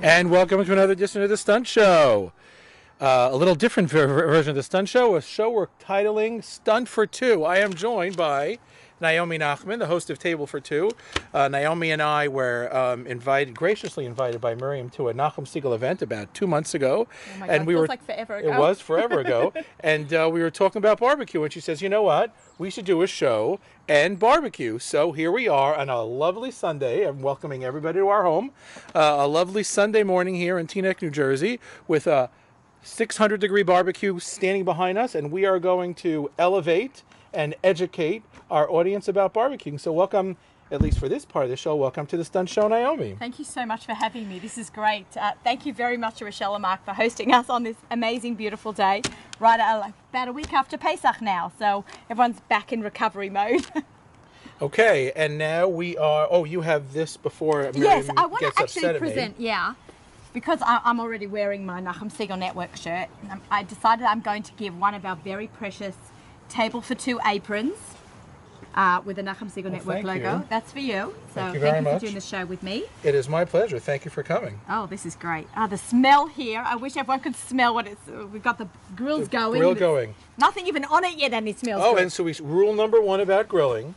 And welcome to another edition of the Stunt Show. A little different version of the Stunt Show, a show we're titling Stunt for Two. I am joined by Naomi Nachman, the host of Table for Two. Naomi and I were graciously invited by Miriam to a Nachum Segal event about 2 months ago. Oh my God, feels like forever ago. It was forever ago. And we were talking about barbecue, and she says, you know what? We should do a show and barbecue. So here we are on a lovely Sunday. I'm welcoming everybody to our home. A lovely Sunday morning here in Teaneck, New Jersey, with a 600-degree barbecue standing behind us, and we are going to elevate and educate our audience about barbecuing. So welcome, at least for this part of the show, welcome to the Stunt Show, Naomi. Thank you so much for having me. This is great. Thank you very much to Rochelle and Mark for hosting us on this amazing, beautiful day. Right about a week after Pesach now, so everyone's back in recovery mode. Okay, and now we are, you have this before Miriam yes, I want gets to upset actually at me. present, yeah. Because I'm already wearing my Nachum Segal Network shirt, I decided I'm going to give one of our very precious Table for Two aprons with the Nachum Segal Network logo. You. That's for you. So thank you very much for doing the show with me. It is my pleasure. Thank you for coming. Oh, this is great. The smell here, I wish everyone could smell what it's, we've got the grills going. Grill going. Nothing even on it yet and it smells good. And so rule number one about grilling,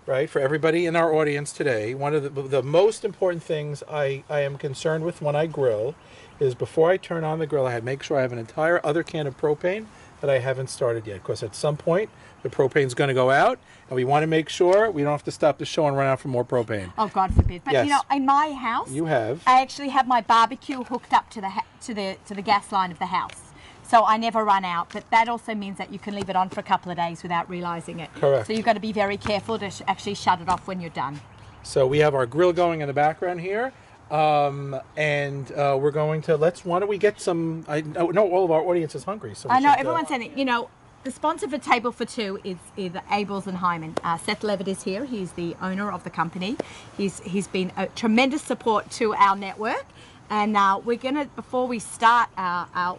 right, for everybody in our audience today, one of the most important things I am concerned with when I grill is before I turn on the grill, I make sure I have an entire other can of propane that I haven't started yet, because at some point the propane's going to go out, and we want to make sure we don't have to stop the show and run out for more propane. Oh, God forbid! But yes. You know, in my house, I actually have my barbecue hooked up to the gas line of the house, so I never run out. But that also means that you can leave it on for a couple of days without realizing it. Correct. So you've got to be very careful to actually shut it off when you're done. So we have our grill going in the background here. We're going to, why don't we get some, I know all of our audience is hungry. So I know, everyone's saying it. You know, the sponsor for Table for Two is Abels and Hyman. Seth Levitt is here. He's the owner of the company. He's been a tremendous support to our network. And we're going to, before we start our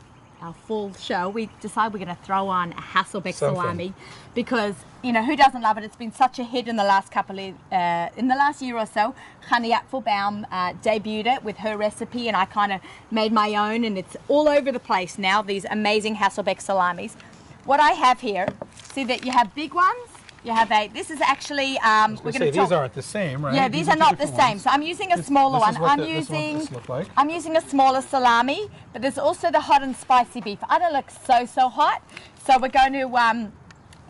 full show, we decide we're going to throw on a Hasselbeck salami, because you know who doesn't love it. It's been such a hit in the last in the last year or so. Chani Apfelbaum debuted it with her recipe, and I kind of made my own, and it's all over the place now. These amazing Hasselbeck salamis. What I have here, see that you have big ones. You have this is actually, we're going to say these aren't the same, right? Yeah, these are not the same. So I'm using a smaller one. I'm using a smaller salami, but there's also the hot and spicy beef. I don't look so hot, so we're going to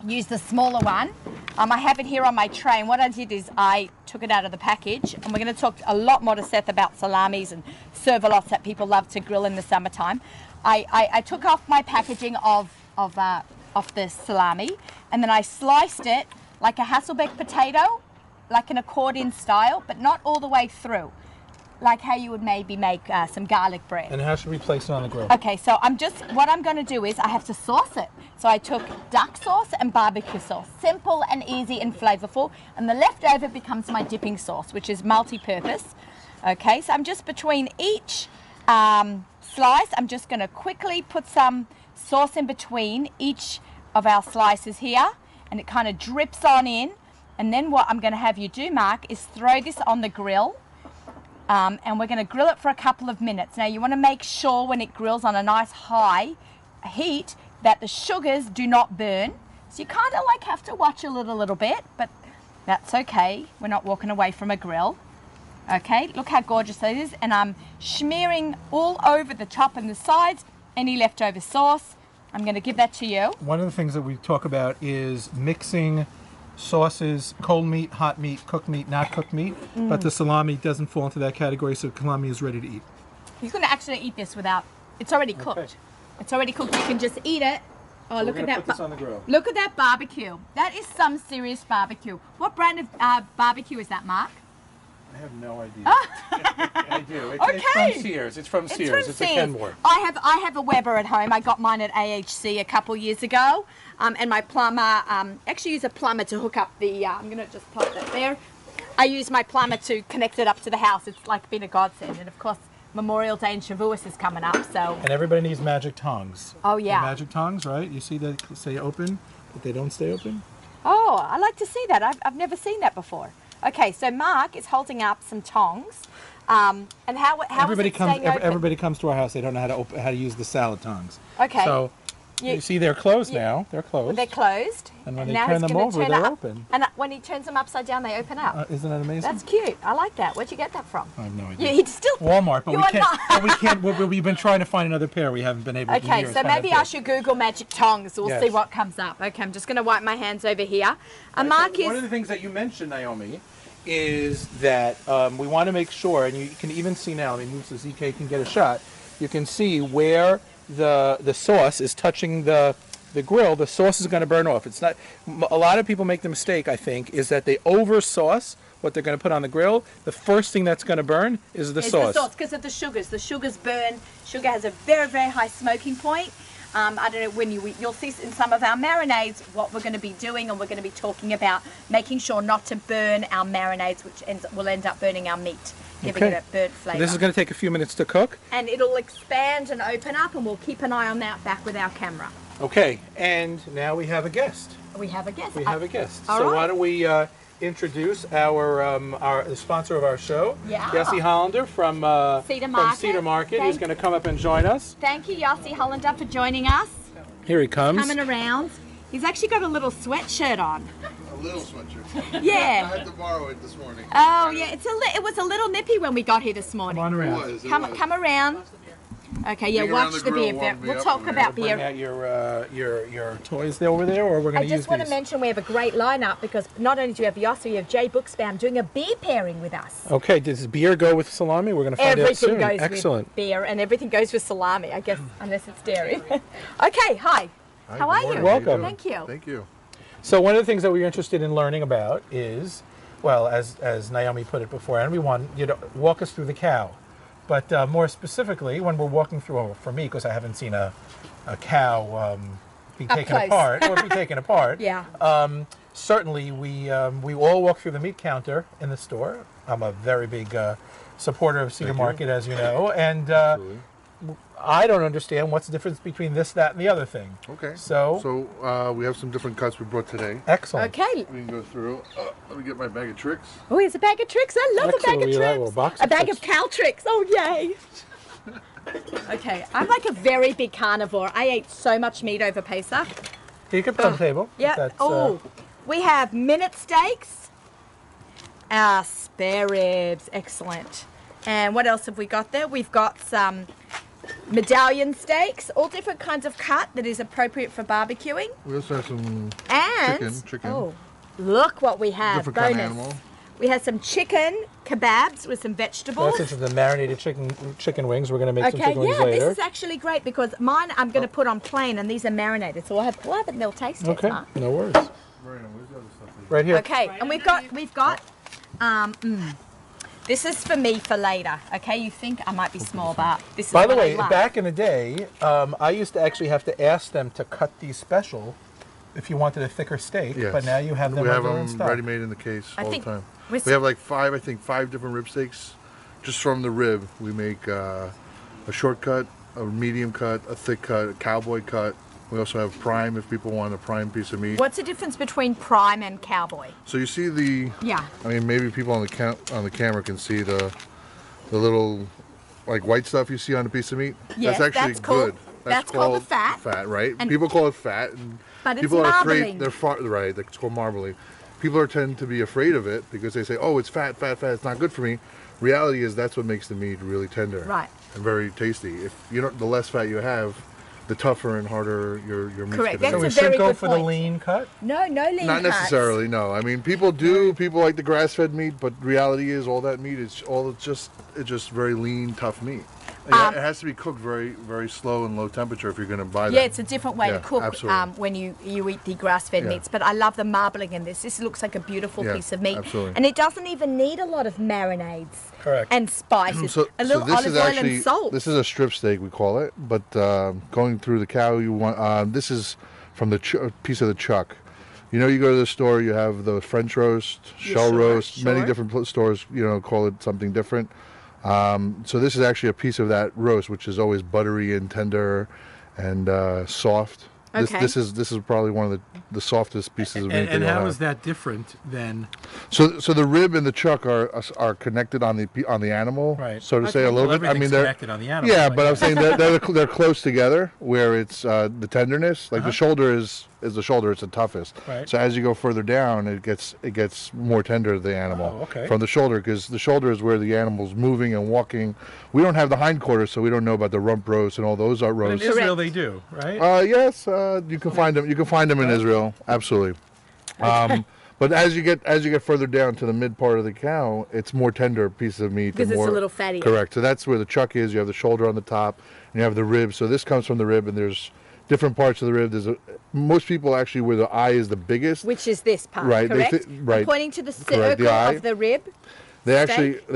use the smaller one. I have it here on my tray, and what I did is I took it out of the package, and we're going to talk a lot more to Seth about salamis and servalots that people love to grill in the summertime. I took off my packaging of the salami, and then I sliced it like a Hasselbeck potato, like an accordion style, but not all the way through, like how you would maybe make some garlic bread. And how should we place it on the grill? Okay, so what I'm going to do is I have to sauce it. So I took duck sauce and barbecue sauce, simple and easy and flavorful, and the leftover becomes my dipping sauce, which is multi-purpose. Okay, so I'm just between each slice, I'm just going to quickly put some sauce in between each of our slices here, and it kind of drips on in. And then what I'm going to have you do, Mark, is throw this on the grill, and we're going to grill it for a couple of minutes. Now you want to make sure when it grills on a nice high heat that the sugars do not burn, so you kind of like have to watch a little bit, but that's okay. We're not walking away from a grill. Okay, look how gorgeous that is, and I'm smearing all over the top and the sides any leftover sauce. I'm going to give that to you. One of the things that we talk about is mixing sauces, cold meat, hot meat, cooked meat, not cooked meat, but the salami doesn't fall into that category, so salami is ready to eat. He's going to actually eat this without, it's already cooked. Okay. It's already cooked, you can just eat it. Oh, so look at that. Put this on the grill. Look at that barbecue. That is some serious barbecue. What brand of barbecue is that, Mark? I have no idea. I do. It's from Sears. It's from Sears. It's a Kenmore. I have a Weber at home. I got mine at AHC a couple years ago, and my plumber actually used a plumber to hook up the. I'm going to just plug that there. I use my plumber to connect it up to the house. It's like been a godsend, and of course Memorial Day in Shavuos is coming up, so. And everybody needs magic tongs. Oh, yeah. The magic tongs, right? You see that say open, but they don't stay open? Oh, I like to see that. I've never seen that before. Okay, so Mark is holding up some tongs. And how everybody is it comes. staying open? Everybody comes to our house. They don't know how to use the salad tongs. Okay. So you see, they're closed now. They're closed. Well, they're closed. And when they now turn he's them gonna over, turn they're up. open. And when he turns them upside down, they open up. Isn't that amazing? That's cute. I like that. Where'd you get that from? I have no idea. You still Walmart, but you we are can't. not- But we can't. We've been trying to find another pair. We haven't been able to. Okay, so maybe I should Google magic tongs. We'll Yes. see what comes up. Okay, I'm just going to wipe my hands over here. And Mark One of is. the things that you mentioned, Naomi, is that we want to make sure, and you can even see now. I mean, so ZK can get a shot. You can see where the sauce is touching the grill. The sauce is going to burn off. It's not. A lot of people make the mistake, I think, is that they over sauce what they're going to put on the grill. The first thing that's going to burn is the sauce. The sauce because of the sugars. The sugars burn. Sugar has a very, very high smoking point. I don't know when you'll see in some of our marinades what we're going to be doing, and we're going to be talking about making sure not to burn our marinades, which will end up burning our meat, giving it a burnt flavour. This is going to take a few minutes to cook. And it'll expand and open up, and we'll keep an eye on that back with our camera. Okay, and now we have a guest. We have a guest. We have a guest. All So right. why don't we introduce the sponsor of our show, Yeah. Yossi Hollander from Cedar Market. Cedar Market. He's Thank- going to come up and join us. Thank you, Yossi Hollander, for joining us. Here he comes. Coming around. He's actually got a little sweatshirt on. A little sweatshirt. I Yeah. had to borrow it this morning. Oh, yeah. It was a little nippy when we got here this morning. Come on It around. was. Come around. Okay, yeah, Being around watch the the grill beer. warmed me We'll up talk in there. about Bring beer. out your toys there over there, or we're I going to use just want to these. mention we have a great lineup because not only do we have Yossi, we have Jay Booksbound doing a beer pairing with us. Okay, does beer go with salami? We're going to find out Everything soon. goes Excellent. with beer and everything goes with salami, I guess, unless it's dairy. Okay, hi. Hi, How good are morning. you? Welcome. Thank you. Thank you. So one of the things that we're interested in learning about is, well, as Naomi put it before, and we want you to walk us through the cow. But more specifically, when we're walking through, well, for me, because I haven't seen a cow be Up taken close. apart or be taken apart. Yeah. Certainly, we all walk through the meat counter in the store. I'm a very big supporter of Cedar Thank you. Market, as you know, and Absolutely. I don't understand what's the difference between this, that, and the other thing. Okay. So, we have some different cuts we brought today. excellent. Okay. We can go through. Let me get my bag of tricks. Oh, here's a bag of tricks. I love Excellent. a bag We of like a tricks. little box A of bag tricks. of cow tricks. Oh, yay. Okay, I'm like a very big carnivore. I ate so much meat over Pesach. Here you can put on the table. if Yeah. that's, Oh, we have minute steaks, spare ribs. Excellent. And what else have we got there? We've got some medallion steaks, all different kinds of cut that is appropriate for barbecuing. We also have some And Chicken. oh, look what we have. different kind of Bonus. animal. We have some chicken kebabs with some vegetables. That's into the marinated chicken wings. We're going to make some Okay, chicken wings yeah, later. this is actually great because mine I'm going to put on plain and these are marinated, so we'll have a little taste test, Okay, Mark. no worries. Right, where's the other stuff? Right here. Okay, and we've got this is for me for later. Okay, you think I might be small, but this is By the what I way, love. back in the day, I used to actually have to ask them to cut these special if you wanted a thicker steak. Yes. But now you have them We have right there in them stock. ready made in the case I all the think time. with- We have like five different rib steaks. Just from the rib, we make a short cut, a medium cut, a thick cut, a cowboy cut. We also have prime if people want a prime piece of meat. What's the difference between prime and cowboy? So you see the, Yeah. I mean, maybe people on the camera can see the little like white stuff you see on a piece of meat. Yes, that's actually that's called- good. that's called the fat. Fat, right? And- People call it fat, and But it's people are marbling. afraid. Right. It's called marbling. People tend to be afraid of it because they say, "Oh, it's fat, fat, fat. It's not good for me." Reality is that's what makes the meat really tender, Right. and very tasty. If you don't, the less fat you have, the tougher and harder your meat's Correct, gonna So be. we That's a very should go good for the point. lean cut. No lean Not cuts. necessarily, no. I mean, people do. People like the grass-fed meat, but reality is all that meat is it's just very lean, tough meat. And it has to be cooked very, very slow and low temperature if you're going to buy that. Yeah, it's a different way Yeah, to cook absolutely. when you eat the grass-fed Yeah. meats. But I love the marbling in this. This looks like a beautiful Yeah, piece of meat. absolutely. And it doesn't even need a lot of marinades. Correct. And spices. So, a little so this olive is oil actually and salt. this is a strip steak we call it, but going through the cow, you want this is from the piece of the chuck. You know, you go to the store, you have the French roast, shell sure, roast, many sure. different stores. You know, call it something different. So this is actually a piece of that roast, which is always buttery and tender and soft. Okay. This is probably one of the softest pieces of meat. And how is that different than? So the rib and the chuck are connected on the animal, Right. so to say, a little Well, bit. I mean, everything's they're connected on the animal. yeah, but I'm saying they're close together, where it's the tenderness. Like the shoulder is the shoulder; it's the toughest. Right. So as you go further down, it gets more tender, the animal, Oh, okay. from the shoulder, because the shoulder is where the animal's moving and walking. We don't have the hindquarters, so we don't know about the rump roast and all those But in roasts. Israel, they do, right? Yes, you can find them. You can find them in Israel, absolutely. But as you get further down to the mid part of the cow, it's more tender pieces of meat. Because and it's a more, little fattier. Correct. So that's where the chuck is. You have the shoulder on the top, and you have the rib. So this comes from the rib, and there's different parts of the rib. Most people actually where the eye is the biggest. Which is this part, Right, they correct? right. I'm pointing to the Correct, the circle eye. of the rib. They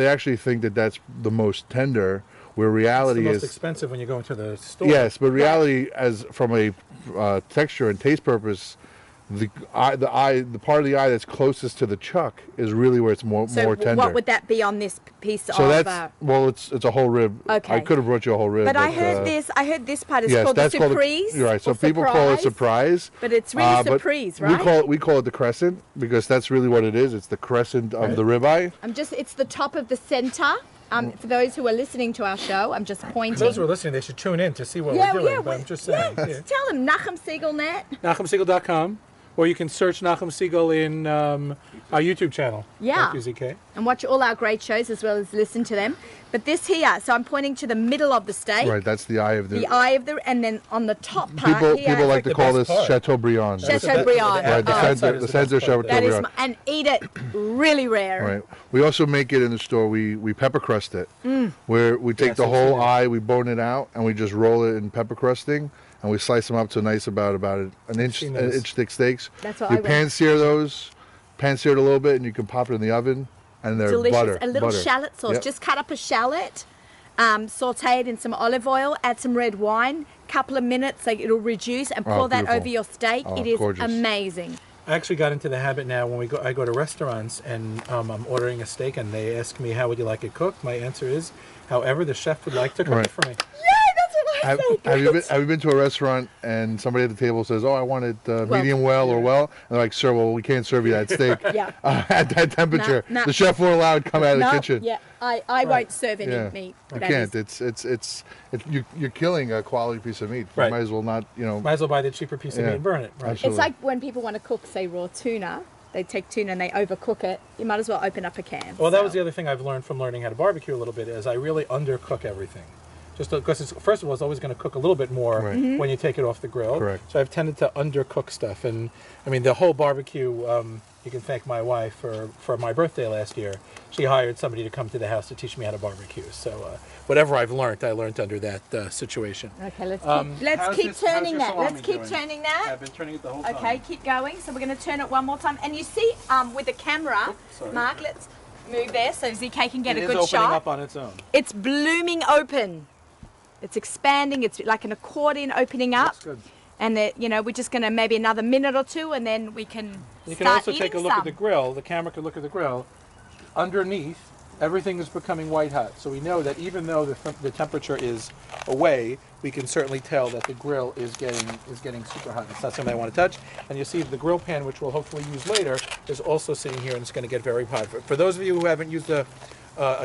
actually think that that's the most tender. Where It's the reality most is expensive when you go into the store. yes, but reality, as from a texture and taste purpose, the part of the eye that's closest to the chuck is really where it's more tender. What would that be on this piece So of? that's well, it's a whole rib. Okay. I could have brought you a whole rib. But I heard this part is called the surprise. You're right. So or people call it surprise. But it's really but surprise, right? We call it the crescent because that's really what it is. It's the crescent of the ribeye. It's the top of the center. For those who are listening to our show, I'm just pointing. For those who are listening, they should tune in to see what we're doing. But I'm just saying. Yeah. Tell them Nachum Siegel Net. NachumSiegel.com, or you can search Nachum Siegel in our YouTube channel. Yeah. Thank you, ZK. And watch all our great shows as well as listen to them. But this here, so I'm pointing to the middle of the steak. Right. That's the eye of the. And then on the top part here. People like to the call best this part. Chateaubriand. Chateaubriand. Right. The center That is, Chateaubriand. and eat it really rare. Right. We also make it in the store. We pepper crust it. Where we take the so whole yeah. eye, we bone it out, and we just roll it in pepper crusting, and we slice them up to nice about an inch seen those. thick steaks. That's what you I went. pan sear those, pan sear it a little bit, and you can pop it in the oven, and they're Delicious. butter. A little butter. shallot sauce. Yep. Just cut up a shallot, saute it in some olive oil, add some red wine, couple of minutes, so it'll reduce, and pour that beautiful. over your steak. Oh, It is gorgeous. amazing. I actually got into the habit now when I go to restaurants and I'm ordering a steak and they ask me how would you like it cooked. My answer is, however the chef would like to cook it for me. Have you been to a restaurant and somebody at the table says, "Oh, I want it medium well or well," and they're like, "Sir, well, we can't serve you that steak Yeah. at that temperature. No. The chef won't allow it to come out of the kitchen." Yeah, I won't serve any Yeah. meat. You That can't. is- You're killing a quality piece of meat. You Right. might as well not. Might as well buy the cheaper piece of Yeah. meat and burn it. Right. Absolutely. It's like when people want to cook, say, raw tuna. They take tuna and they overcook it. You might as well open up a can. Well, that So- was the other thing I've learned from learning how to barbecue a little bit is I really undercook everything. Just because first of all, it's always going to cook a little bit more Right. when you take it off the grill. Correct. So I've tended to undercook stuff, and I mean the whole barbecue. You can thank my wife for my birthday last year. She hired somebody to come to the house to teach me how to barbecue. So whatever I've learned, I learned under that situation. Okay, let's how's keep this- how's turning your that. salami Let's keep doing? turning that. I've been turning it the whole time. Okay, keep going. So we're going to turn it one more time. And you see, with the camera, sorry. Mark, let's move there so ZK can get It a is good opening shot. up on its own. It's blooming open. It's expanding. It's like an accordion opening up. That's good. And we're just going to maybe another minute or two, and then we can You can start also take a eating look some. at the grill. The camera can look at the grill. Underneath, everything is becoming white hot. So we know that even though the temperature is away, we can certainly tell that the grill is getting super hot. It's not something I want to touch. And you see the grill pan, which we'll hopefully use later, is also sitting here and it's going to get very hot. For those of you who haven't used a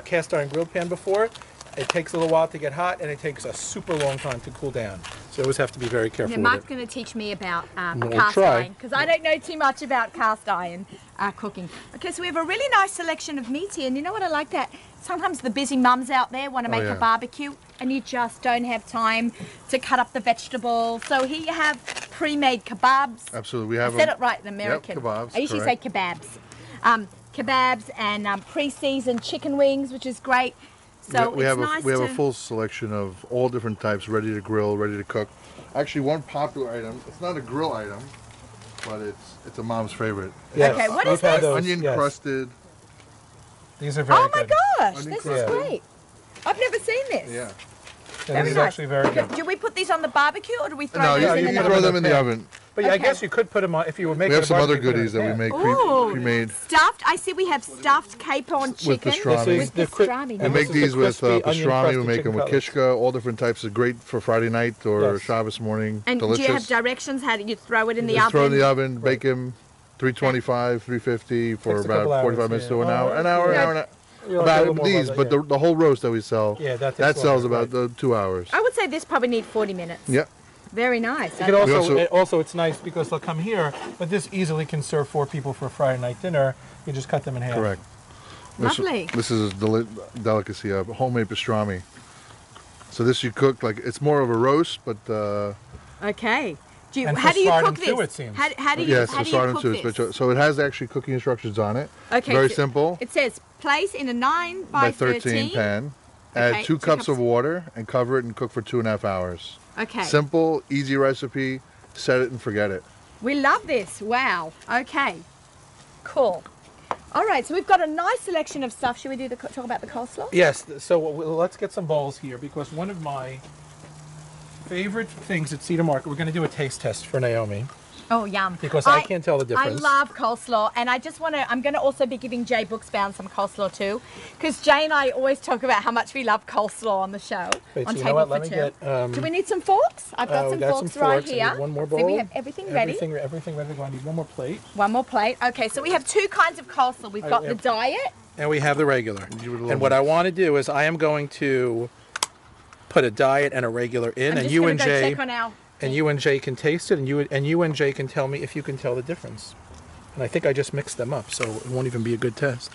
cast iron grill pan before, it takes a little while to get hot and it takes a super long time to cool down. So you always have to be very careful Yeah, with Mark's it. going to teach me about We'll cast try. iron because I don't know too much about cast iron cooking. Okay, so we have a really nice selection of meat here, and you know what I like that? Sometimes the busy mums out there want to make yeah. a barbecue, and you just don't have time to cut up the vegetables. So here you have pre-made kebabs. Absolutely, we have. I said it right in American. kebabs, I usually correct. say kebabs. Kebabs and pre-seasoned chicken wings, which is great. So we it's have nice we have to... a full selection of all different types, ready to grill, ready to cook. Actually, one popular item. It's not a grill item, but it's a mom's favorite. Yes. Okay, what We've is had this? those, Onion yes. crusted. These are very Oh my good. gosh, Onion this crusted. is great. I've never seen this. Yeah. Yeah, Very this is nice. actually very good. Do we put these on the barbecue or do we throw No, these you in the can put throw them them in in the the pan. oven. But yeah, I Okay. guess you could put them on if you were making. We have a some other barbecue, put it goodies that in we a make Ooh, pre-made. stuffed. I see we have stuffed capon chicken With pastrami. with This is the pastrami. We And make this is the these with crispy onion pastrami. We crusted make chicken them with cutlets. kishka. All different types. Of great for Friday night or Yes. Shabbos morning. And Delicious. do you have directions? How do you throw it in the Just oven? throw in the oven, bake them, 325, 350 for Takes a couple about 45 hours, minutes yeah. to an Oh, hour. An that's hour, good. an hour and a You like a little about more these, about but that, the whole roast that we sell, Yeah, that takes that sells longer, about 2 hours. I would say this probably need 40 minutes. Yep. Very nice. You could also, also- also it's nice because they'll come here, but this easily can serve 4 people for a Friday night dinner. You just cut them in half. Correct. Lovely. This is a delicacy of homemade pastrami. So this you cook like it's more of a roast, but Okay. Do you, And how for do you sardine cook this? too, it seems. How do you, yes, how the do you sardine cook too. this? So it has actually cooking instructions on it. Okay, Very so simple. It says place in a 9 by 13 pan. Okay, Add 2 2 cups cups. of water and cover it and cook for 2.5 hours. Okay. Simple, easy recipe. Set it and forget it. We love this. Wow. Okay. Cool. All right, so we've got a nice selection of stuff. Should we do talk about the coleslaw? Yes, so let's get some bowls here because one of my favorite things at Cedar Market, we're going to do a taste test for Naomi. Oh, yum. Because I can't tell the difference. I love coleslaw, and I just want to, I'm going to also be giving Jay Booksbound some coleslaw too, because Jay and I always talk about how much we love coleslaw on the show. Wait, on so you Table know what? for Let me Two. get, Do we need some forks? I've got we some got forks some right forks. I here. need one more bowl. So we have everything ready. Everything ready. I need one more plate. One more plate. Okay, so we have 2 kinds of coleslaw. We've got the diet. And we have the regular. You would love And what this. I want to do is I am going to put a diet and a regular in, I'm and just you gonna and go Jay check on our. and you and Jay can taste it, and you and Jay can tell me if you can tell the difference. And I think I just mixed them up, so it won't even be a good test.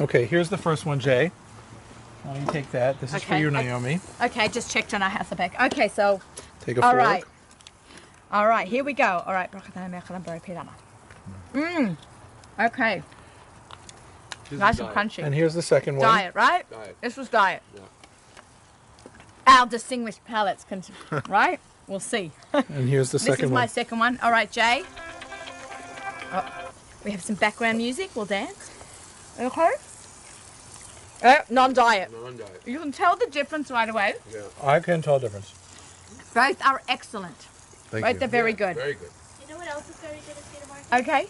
Okay, here's the first one, Jay. Why don't you take that? This is for Okay, you, I- Naomi. Okay, just checked on our Hasselbeck. Okay, so Take a all fork. right. All right, here we go. All right. Okay. Nice and crunchy. And here's the second one. Diet, right? Diet. This was diet. Yeah. Our distinguished palates, right? We'll see. And here's the This second is my one. second one. All right, Jay. Oh, we have some background music. We'll dance. Okay. Non-diet. Non-diet. You can tell the difference right away. Yeah. I can tell the difference. Both are excellent. Thank Right, you. they're very good. Very good. You know what else is very good at Cedar Market? Okay.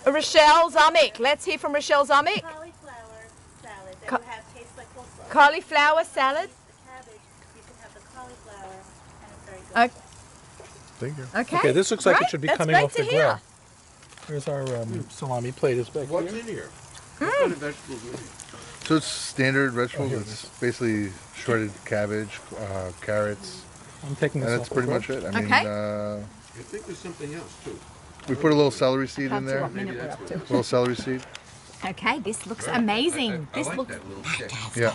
The Rochelle Zamek. Let's hear from Rochelle Zamek. cauliflower salad that Ca- you have tastes like coleslaw. Cauliflower salad. The cabbage, you can have the cauliflower, and it's very good. Okay. Thank you. Okay, this looks like it Great. should be That's coming great off to the hear. grill. Here's our salami plate is back What's here. in here? What kind of vegetables in here? So it's standard vegetables. here it It's basically shredded cabbage, carrots, I'm taking this and that's off pretty the much grill. it. I mean, I think there's something else too. we put a little celery seed in Can't see there. what minute Maybe we're that's up to. what little celery seed. Okay, this looks Right. amazing. I This like looks that little stick. Yeah,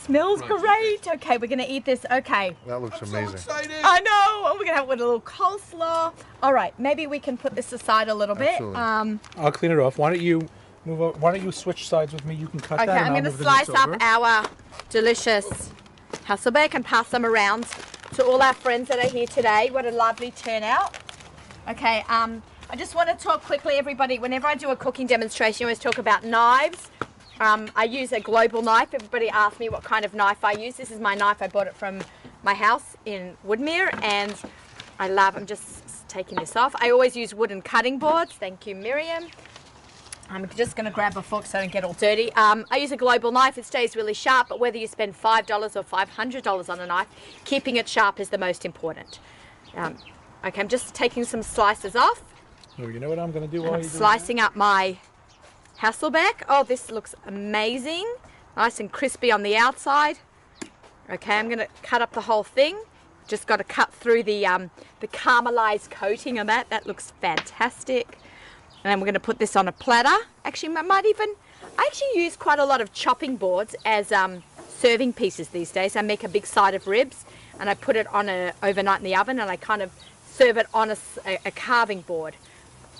smells Crunchy. great. Okay, we're gonna eat this. Okay. that looks I'm so amazing. excited. I know. We're gonna have it with a little coleslaw. All right, maybe we can put this aside a little bit. Absolutely. I'll clean it off. Why don't you move over? Why don't you switch sides with me? You can cut Okay, that. and I'm I'll gonna move the slice meats up over. our delicious Hasselbeck and pass them around to all our friends that are here today. What a lovely turnout. Okay, I just want to talk quickly, everybody. Whenever I do a cooking demonstration, I always talk about knives. I use a global knife. Everybody asks me what kind of knife I use. This is my knife. I bought it from my house in Woodmere, and I'm just taking this off. I always use wooden cutting boards. Thank you, Miriam. I'm just going to grab a fork so I don't get all dirty. I use a global knife. It stays really sharp, but whether you spend $5 or $500 on a knife, keeping it sharp is the most important. Okay, I'm just taking some slices off. Oh, you know what I'm going to do And while I'm you do slicing up my Hasselbeck. Oh, this looks amazing. Nice and crispy on the outside. Okay, I'm going to cut up the whole thing. Just got to cut through the caramelized coating on that. That looks fantastic. And then we're going to put this on a platter. Actually, I actually use quite a lot of chopping boards as serving pieces these days. I make a big side of ribs and I put it on overnight in the oven, and I kind of serve it on a carving board.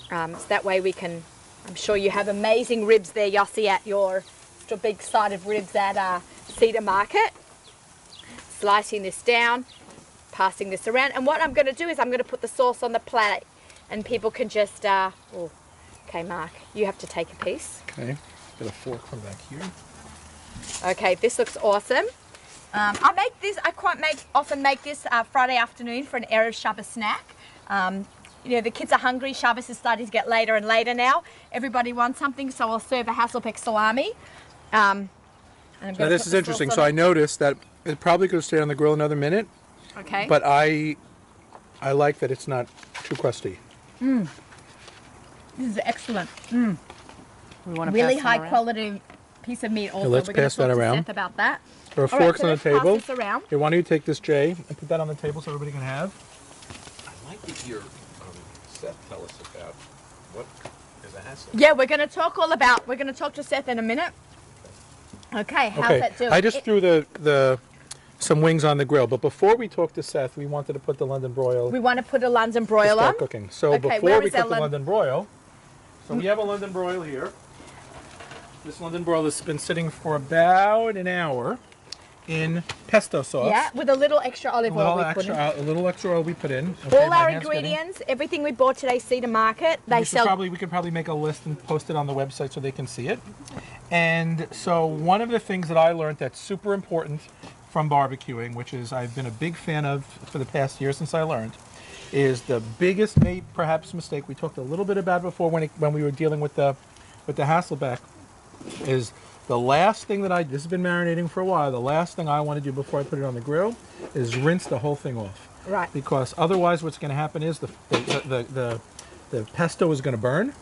So that way we can, I'm sure you have amazing ribs there, Yossi, at your big side of ribs at Cedar Market. Slicing this down, passing this around. And what I'm going to do is I'm going to put the sauce on the plate, and people can just, okay, Mark, you have to take a piece. Okay. Get a fork from back here. Okay, this looks awesome. I quite often make this Friday afternoon for an Erev Shabbos snack. You know, the kids are hungry. Shabbos is starting to get later and later now. Everybody wants something, so I'll serve a Hasselbeck salami. And I'm Now gonna this put is the interesting. sauce So on I it. noticed that it probably could stay on the grill another minute, Okay. but I like that it's not too crusty. This is excellent. We want to Really pass them high around. quality piece of meat. Also, let's we're gonna pass that talk to around. Seth about that. There are All right, forks so on the let's pass table. this around. Here, why don't you take this, Jay, and put that on the table so everybody can have. I'd like to hear Seth tell us about what is a hassle. Yeah, we're going to talk to Seth in a minute. Okay, how's that doing? I just threw some wings on the grill, but before we talk to Seth, we wanted to put the London broil We want to put a London to broil on. start cooking. So Okay, before where we is that cook the London broil, so we have a London broil here. This London broil has been sitting for about an hour in pesto sauce. Yeah, with a little extra olive oil we put in. A little extra oil we put in. Okay, All my our hand's getting- ingredients, everything we bought today, Cedar Market, they sell. We could probably make a list and post it on the website so they can see it. And so one of the things that I learned that's super important from barbecuing, which is I've been a big fan of for the past year since I learned, is the biggest perhaps mistake we talked a little bit about before when we were dealing with the Hasselbeck, is the last thing this has been marinating for a while. The last thing I want to do before I put it on the grill is rinse the whole thing off. Right. Because otherwise, what's going to happen is the pesto is going to burn,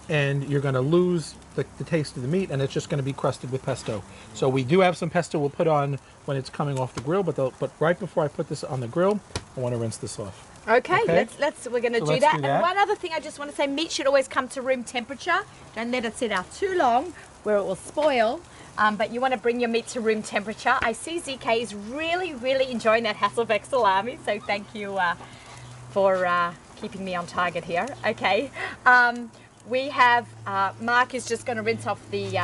and you're going to lose the taste of the meat, and it's just going to be crusted with pesto. So we do have some pesto we'll put on when it's coming off the grill, but right before I put this on the grill, I want to rinse this off. Okay, Okay. we're going to So do let's that. do that. And one other thing I just want to say, meat should always come to room temperature. Don't let it sit out too long where it will spoil. But you want to bring your meat to room temperature. I see ZK is really, really enjoying that Hasselbeck salami, so thank you for keeping me on target here. Okay, we have, Mark is just going to rinse off the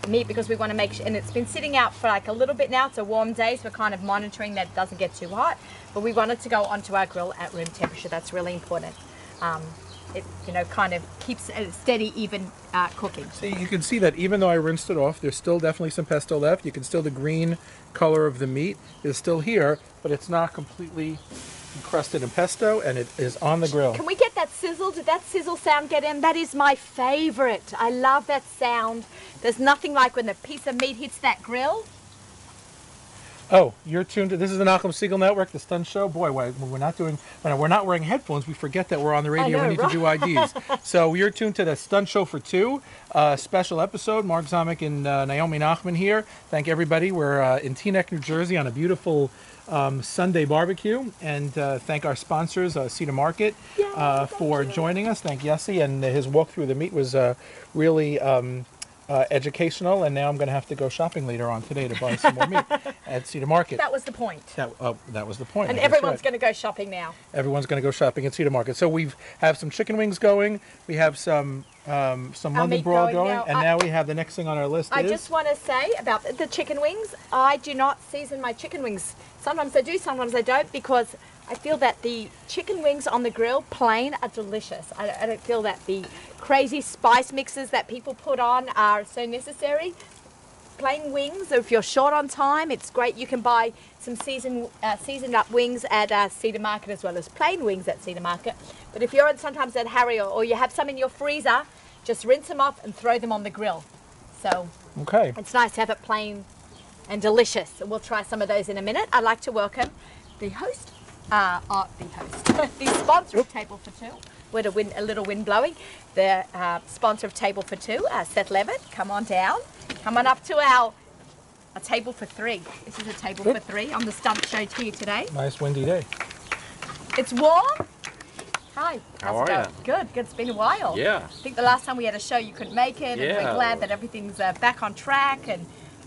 meat because we want to make sure, and it's been sitting out for like a little bit now. It's a warm day, so we're kind of monitoring that it doesn't get too hot. But we want it to go onto our grill at room temperature. That's really important. It kind of keeps a steady, even cooking. See, you can see that even though I rinsed it off, there's still definitely some pesto left. You can still, the green color of the meat is still here, but it's not completely encrusted in pesto, and it is on the grill. Can we get that sizzle? Did that sizzle sound get in? That is my favorite. I love that sound. There's nothing like when the piece of meat hits that grill. Oh, you're tuned to, this is the Malcolm Siegel Network, the Stunt Show. Boy, when we're not wearing headphones, we forget that we're on the radio. I know, We need to do IDs. So you're tuned to the Stunt Show for Two, special episode. Mark Zamek and Naomi Nachman here. Thank everybody. We're in Teaneck, New Jersey on a beautiful Sunday barbecue. And thank our sponsors, Cedar Market, for joining us. Thank Yessi, and his walk through the meat was really educational, and now I'm going to have to go shopping later on today to buy some more meat at Cedar Market. That was the point. That was the point. And That's everyone's right. going to go shopping now. Everyone's going to go shopping at Cedar Market. So we have some chicken wings going. We have some London meat broil going going, now. and now we have the next thing on our list. I is just want to say about the chicken wings, I do not season my chicken wings. Sometimes I do, sometimes I don't, because I feel that the chicken wings on the grill plain are delicious. I don't feel that the crazy spice mixes that people put on are so necessary. Plain wings, if you're short on time, it's great. You can buy some seasoned up wings at Cedar Market as well as plain wings at Cedar Market. But if you're sometimes at Harry or you have some in your freezer, just rinse them off and throw them on the grill. So okay. it's nice to have it plain and delicious. And we'll try some of those in a minute. I'd like to welcome the host, the sponsor of Table for Two. With a little wind blowing. The sponsor of Table for Two, Seth Levitt. Come on down. Come on up to a table for three. This is a table for three on the Stunt Show here today. Nice windy day. It's warm. Hi. How How's it are going? Good. Good. It's been a while. Yeah. I think the last time we had a show you couldn't make it, and we're Yeah. glad that everything's back on track. And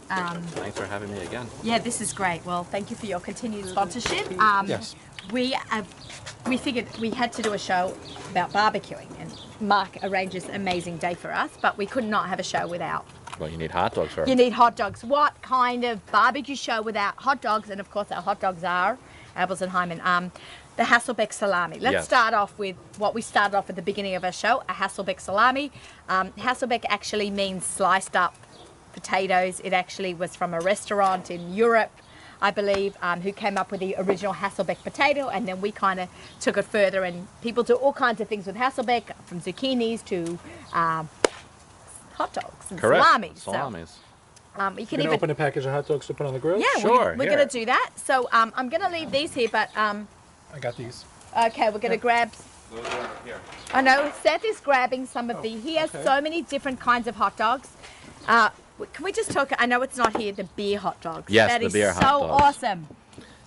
Thanks for having me again. yeah, this is great. Well, thank you for your continued sponsorship. Yes. We figured we had to do a show about barbecuing, and Mark arranges an amazing day for us, but we could not have a show without. Well, you need hot dogs first. You need hot dogs. What kind of barbecue show without hot dogs? And of course, our hot dogs are Abels and Hyman. The Hasselbeck salami. Let's Yes. start off with what we started off at the beginning of our show, a Hasselbeck salami. Hasselbeck actually means sliced up potatoes. It actually was from a restaurant in Europe, I believe, who came up with the original Hasselbeck potato, and then we kind of took it further, and people do all kinds of things with Hasselbeck, from zucchinis to hot dogs and Correct. salamis. Salamis. So, you You can can even open a package of hot dogs to put on the grill? yeah, Sure, we're here. going to do that. So I'm going to leave these here, but I got these. okay, we're going to grab. Those are here. I know Seth is grabbing some of the. He has okay. so many different kinds of hot dogs. Can we just talk? I know it's not here. The beer hot dogs. Yes, That the is beer hot so dogs. awesome.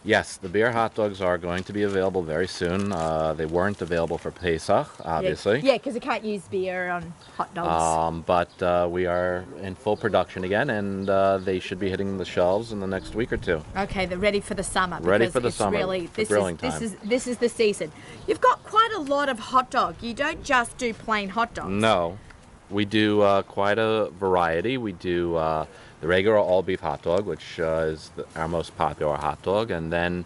Yes, the beer hot dogs are going to be available very soon. They weren't available for Pesach, obviously. Yeah, because you can't use beer on hot dogs. But we are in full production again, and they should be hitting the shelves in the next week or two. Okay, they're ready for the summer. Ready because for the it's summer, Really, the this grilling is time. this is the season. You've got quite a lot of hot dog. You don't just do plain hot dogs. No, we do quite a variety. We do the regular all-beef hot dog, which is our most popular hot dog, and then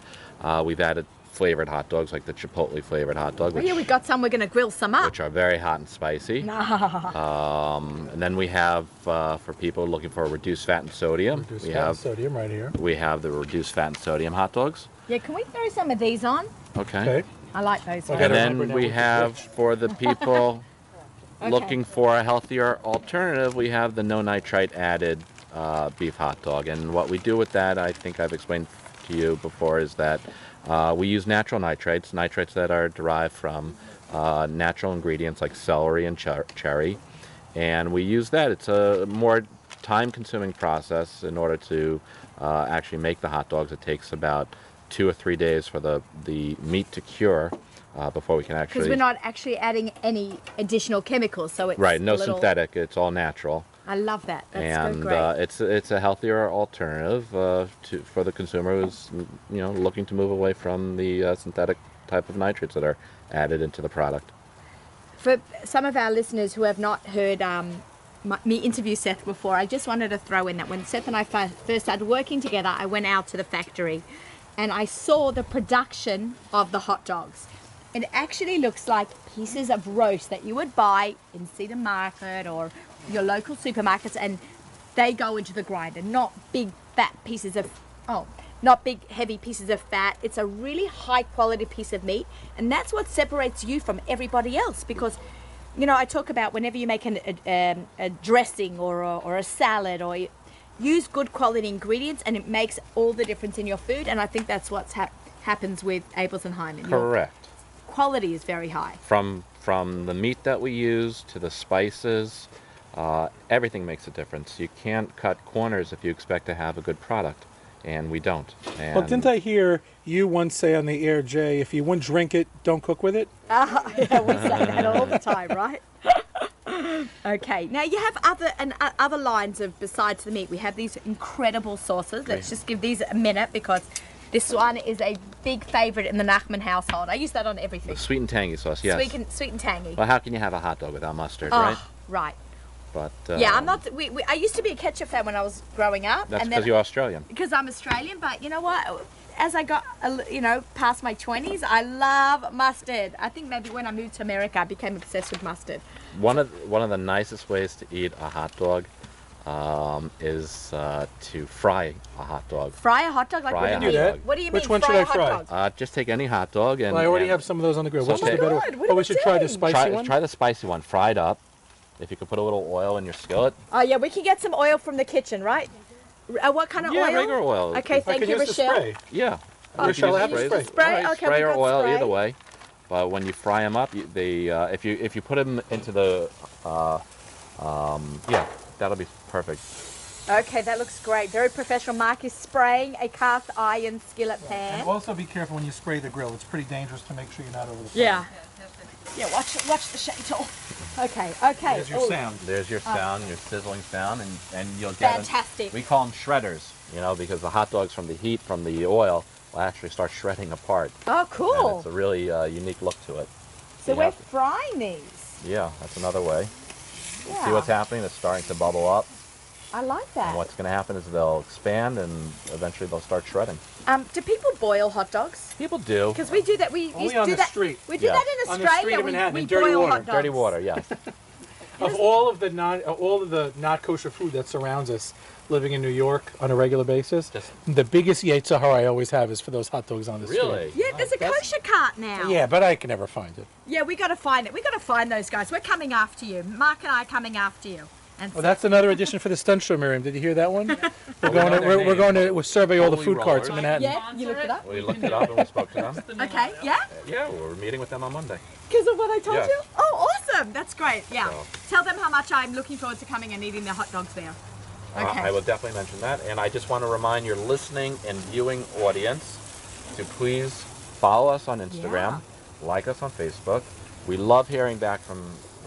we've added flavored hot dogs like the chipotle flavored hot dog, Oh, which, yeah, we got some. We're going to grill some up. which are very hot and spicy. And then we have for people looking for reduced fat and sodium, Reduced we fat and have sodium right here. the reduced fat and sodium hot dogs. Yeah, can we throw some of these on? Okay. I like those. Okay. ones. And remember then now we what to have switch. for the people Okay. looking for a healthier alternative, we have the no nitrite added beef hot dog. And what we do with that, I think I've explained to you before, is that we use natural nitrates that are derived from natural ingredients like celery and cherry. And we use that. It's a more time-consuming process in order to actually make the hot dogs. It takes about 2 or 3 days for the meat to cure before we can actually... Because we're not actually adding any additional chemicals, so it's Right, no a little, synthetic. It's all natural. I love that. That's And so great. it's a healthier alternative for the consumer who's looking to move away from the synthetic type of nitrates that are added into the product. For some of our listeners who have not heard me interview Seth before, I just wanted to throw in that when Seth and I first started working together, I went out to the factory and I saw the production of the hot dogs. It actually looks like pieces of roast that you would buy in Cedar Market or your local supermarkets, and they go into the grinder, not big fat pieces of, not big heavy pieces of fat. It's a really high quality piece of meat, and that's what separates you from everybody else. Because, I talk about whenever you make a dressing or a salad, or use good quality ingredients, and it makes all the difference in your food. And I think that's what happens with Abels and Hyman. Your Correct. quality is very high. From the meat that we use to the spices, everything makes a difference. You can't cut corners if you expect to have a good product, and we don't. And Well, didn't I hear you once say on the air, Jay, if you won't drink it, don't cook with it? Yeah, we say that all the time, right? Okay, now you have other lines of, besides the meat, we have these incredible sauces. Let's just give these a minute, because this one is a big favorite in the Nachman household. I use that on everything. Sweet and tangy sauce, yes. Sweet and tangy. Well, how can you have a hot dog without mustard, Oh, right? right. But Yeah, I'm not. I used to be a ketchup fan when I was growing up, That's and then because you're Australian. because I'm Australian. But you know what? As I got, past my 20s, I love mustard. I think maybe when I moved to America, I became obsessed with mustard. One of the nicest ways to eat a hot dog is to fry a hot dog. Fry a hot dog? Like, Fry what a do you hot mean? dog. What do you mean? Which one fry should I a hot fry? dog? Just take any hot dog and... Well, I already and have some of those on the grill. Which Okay. is the better Oh my one? God, what are we we should try the doing? spicy one? Try the spicy one, fried up. If you could put a little oil in your skillet. Oh yeah, we can get some oil from the kitchen, right? What kind of Yeah, oil? regular oil. Okay, I thank could you, use the Rochelle. spray. Yeah. Oh, Rochelle, I have Sprays. the spray. Spray? All right, Okay, spray we or got oil, spray. either way. But when you fry them up, if you put them into the, yeah, that'll be perfect. Okay, that looks great. Very professional. Mark is spraying a cast iron skillet And pan. also be careful when you spray the grill. It's pretty dangerous to make sure you're not over the fire. Yeah. Yeah, watch the shade. Okay. There's your Ooh, sound. There's your sound, your sizzling sound, and you'll get Fantastic. We call them shredders, because the hot dogs from the heat, from the oil, will actually start shredding apart. Oh, And cool. it's a really unique look to it. So you we're have frying these. Yeah, that's another way. Yeah. See what's happening? It's starting to bubble up. I like that. And what's going to happen is they'll expand and eventually they'll start shredding. Do people boil hot dogs? People do. Because we do that. We Only used to on do the that. street. We do Yeah. that in On the street Australia. of Manhattan, we in dirty boil water. hot dogs. Dirty water, yes. Of all of the not kosher food that surrounds us, living in New York on a regular basis, the biggest Yetzer Hara I always have is for those hot dogs on the street. Really? Yeah, there's a kosher cart now. Yeah, but I can never find it. Yeah, we got to find it. We got to find those guys. We're coming after you. Mark and I are coming after you. And Well, that's another addition for the Stunt Show, Miriam. Did you hear that one? We're going to survey all the Holy food carts in rollers. Manhattan. yeah, you looked it up. We looked it up and we spoke to them. Okay, yeah, Yeah, we're meeting with them on Monday. because of what I told Yes. you. Oh, awesome! That's great. Yeah, So- tell them how much I'm looking forward to coming and eating the hot dogs there. Okay. I will definitely mention that. And I just want to remind your listening and viewing audience to please follow us on Instagram, like us on Facebook. We love hearing back from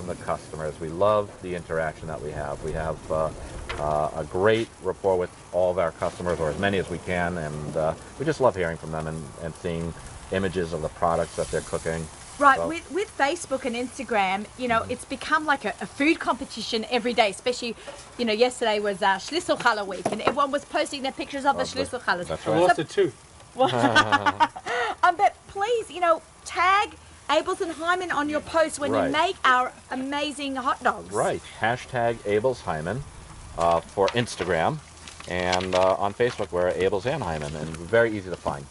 the customers. We love the interaction that we have. We have a great rapport with all of our customers, or as many as we can, and we just love hearing from them and seeing images of the products that they're cooking. Right, So- with Facebook and Instagram, you know, it's become like a food competition every day, especially, you know, yesterday was Schlitzel Challah week and everyone was posting their pictures of the Schlitzel Challahs. That's I right. lost a tooth. But please, you know, tag Abels and Hyman on your posts when you Right. make our amazing hot dogs. Right. Hashtag Abels Hyman for Instagram, and on Facebook we're Abels and Hyman, and very easy to find.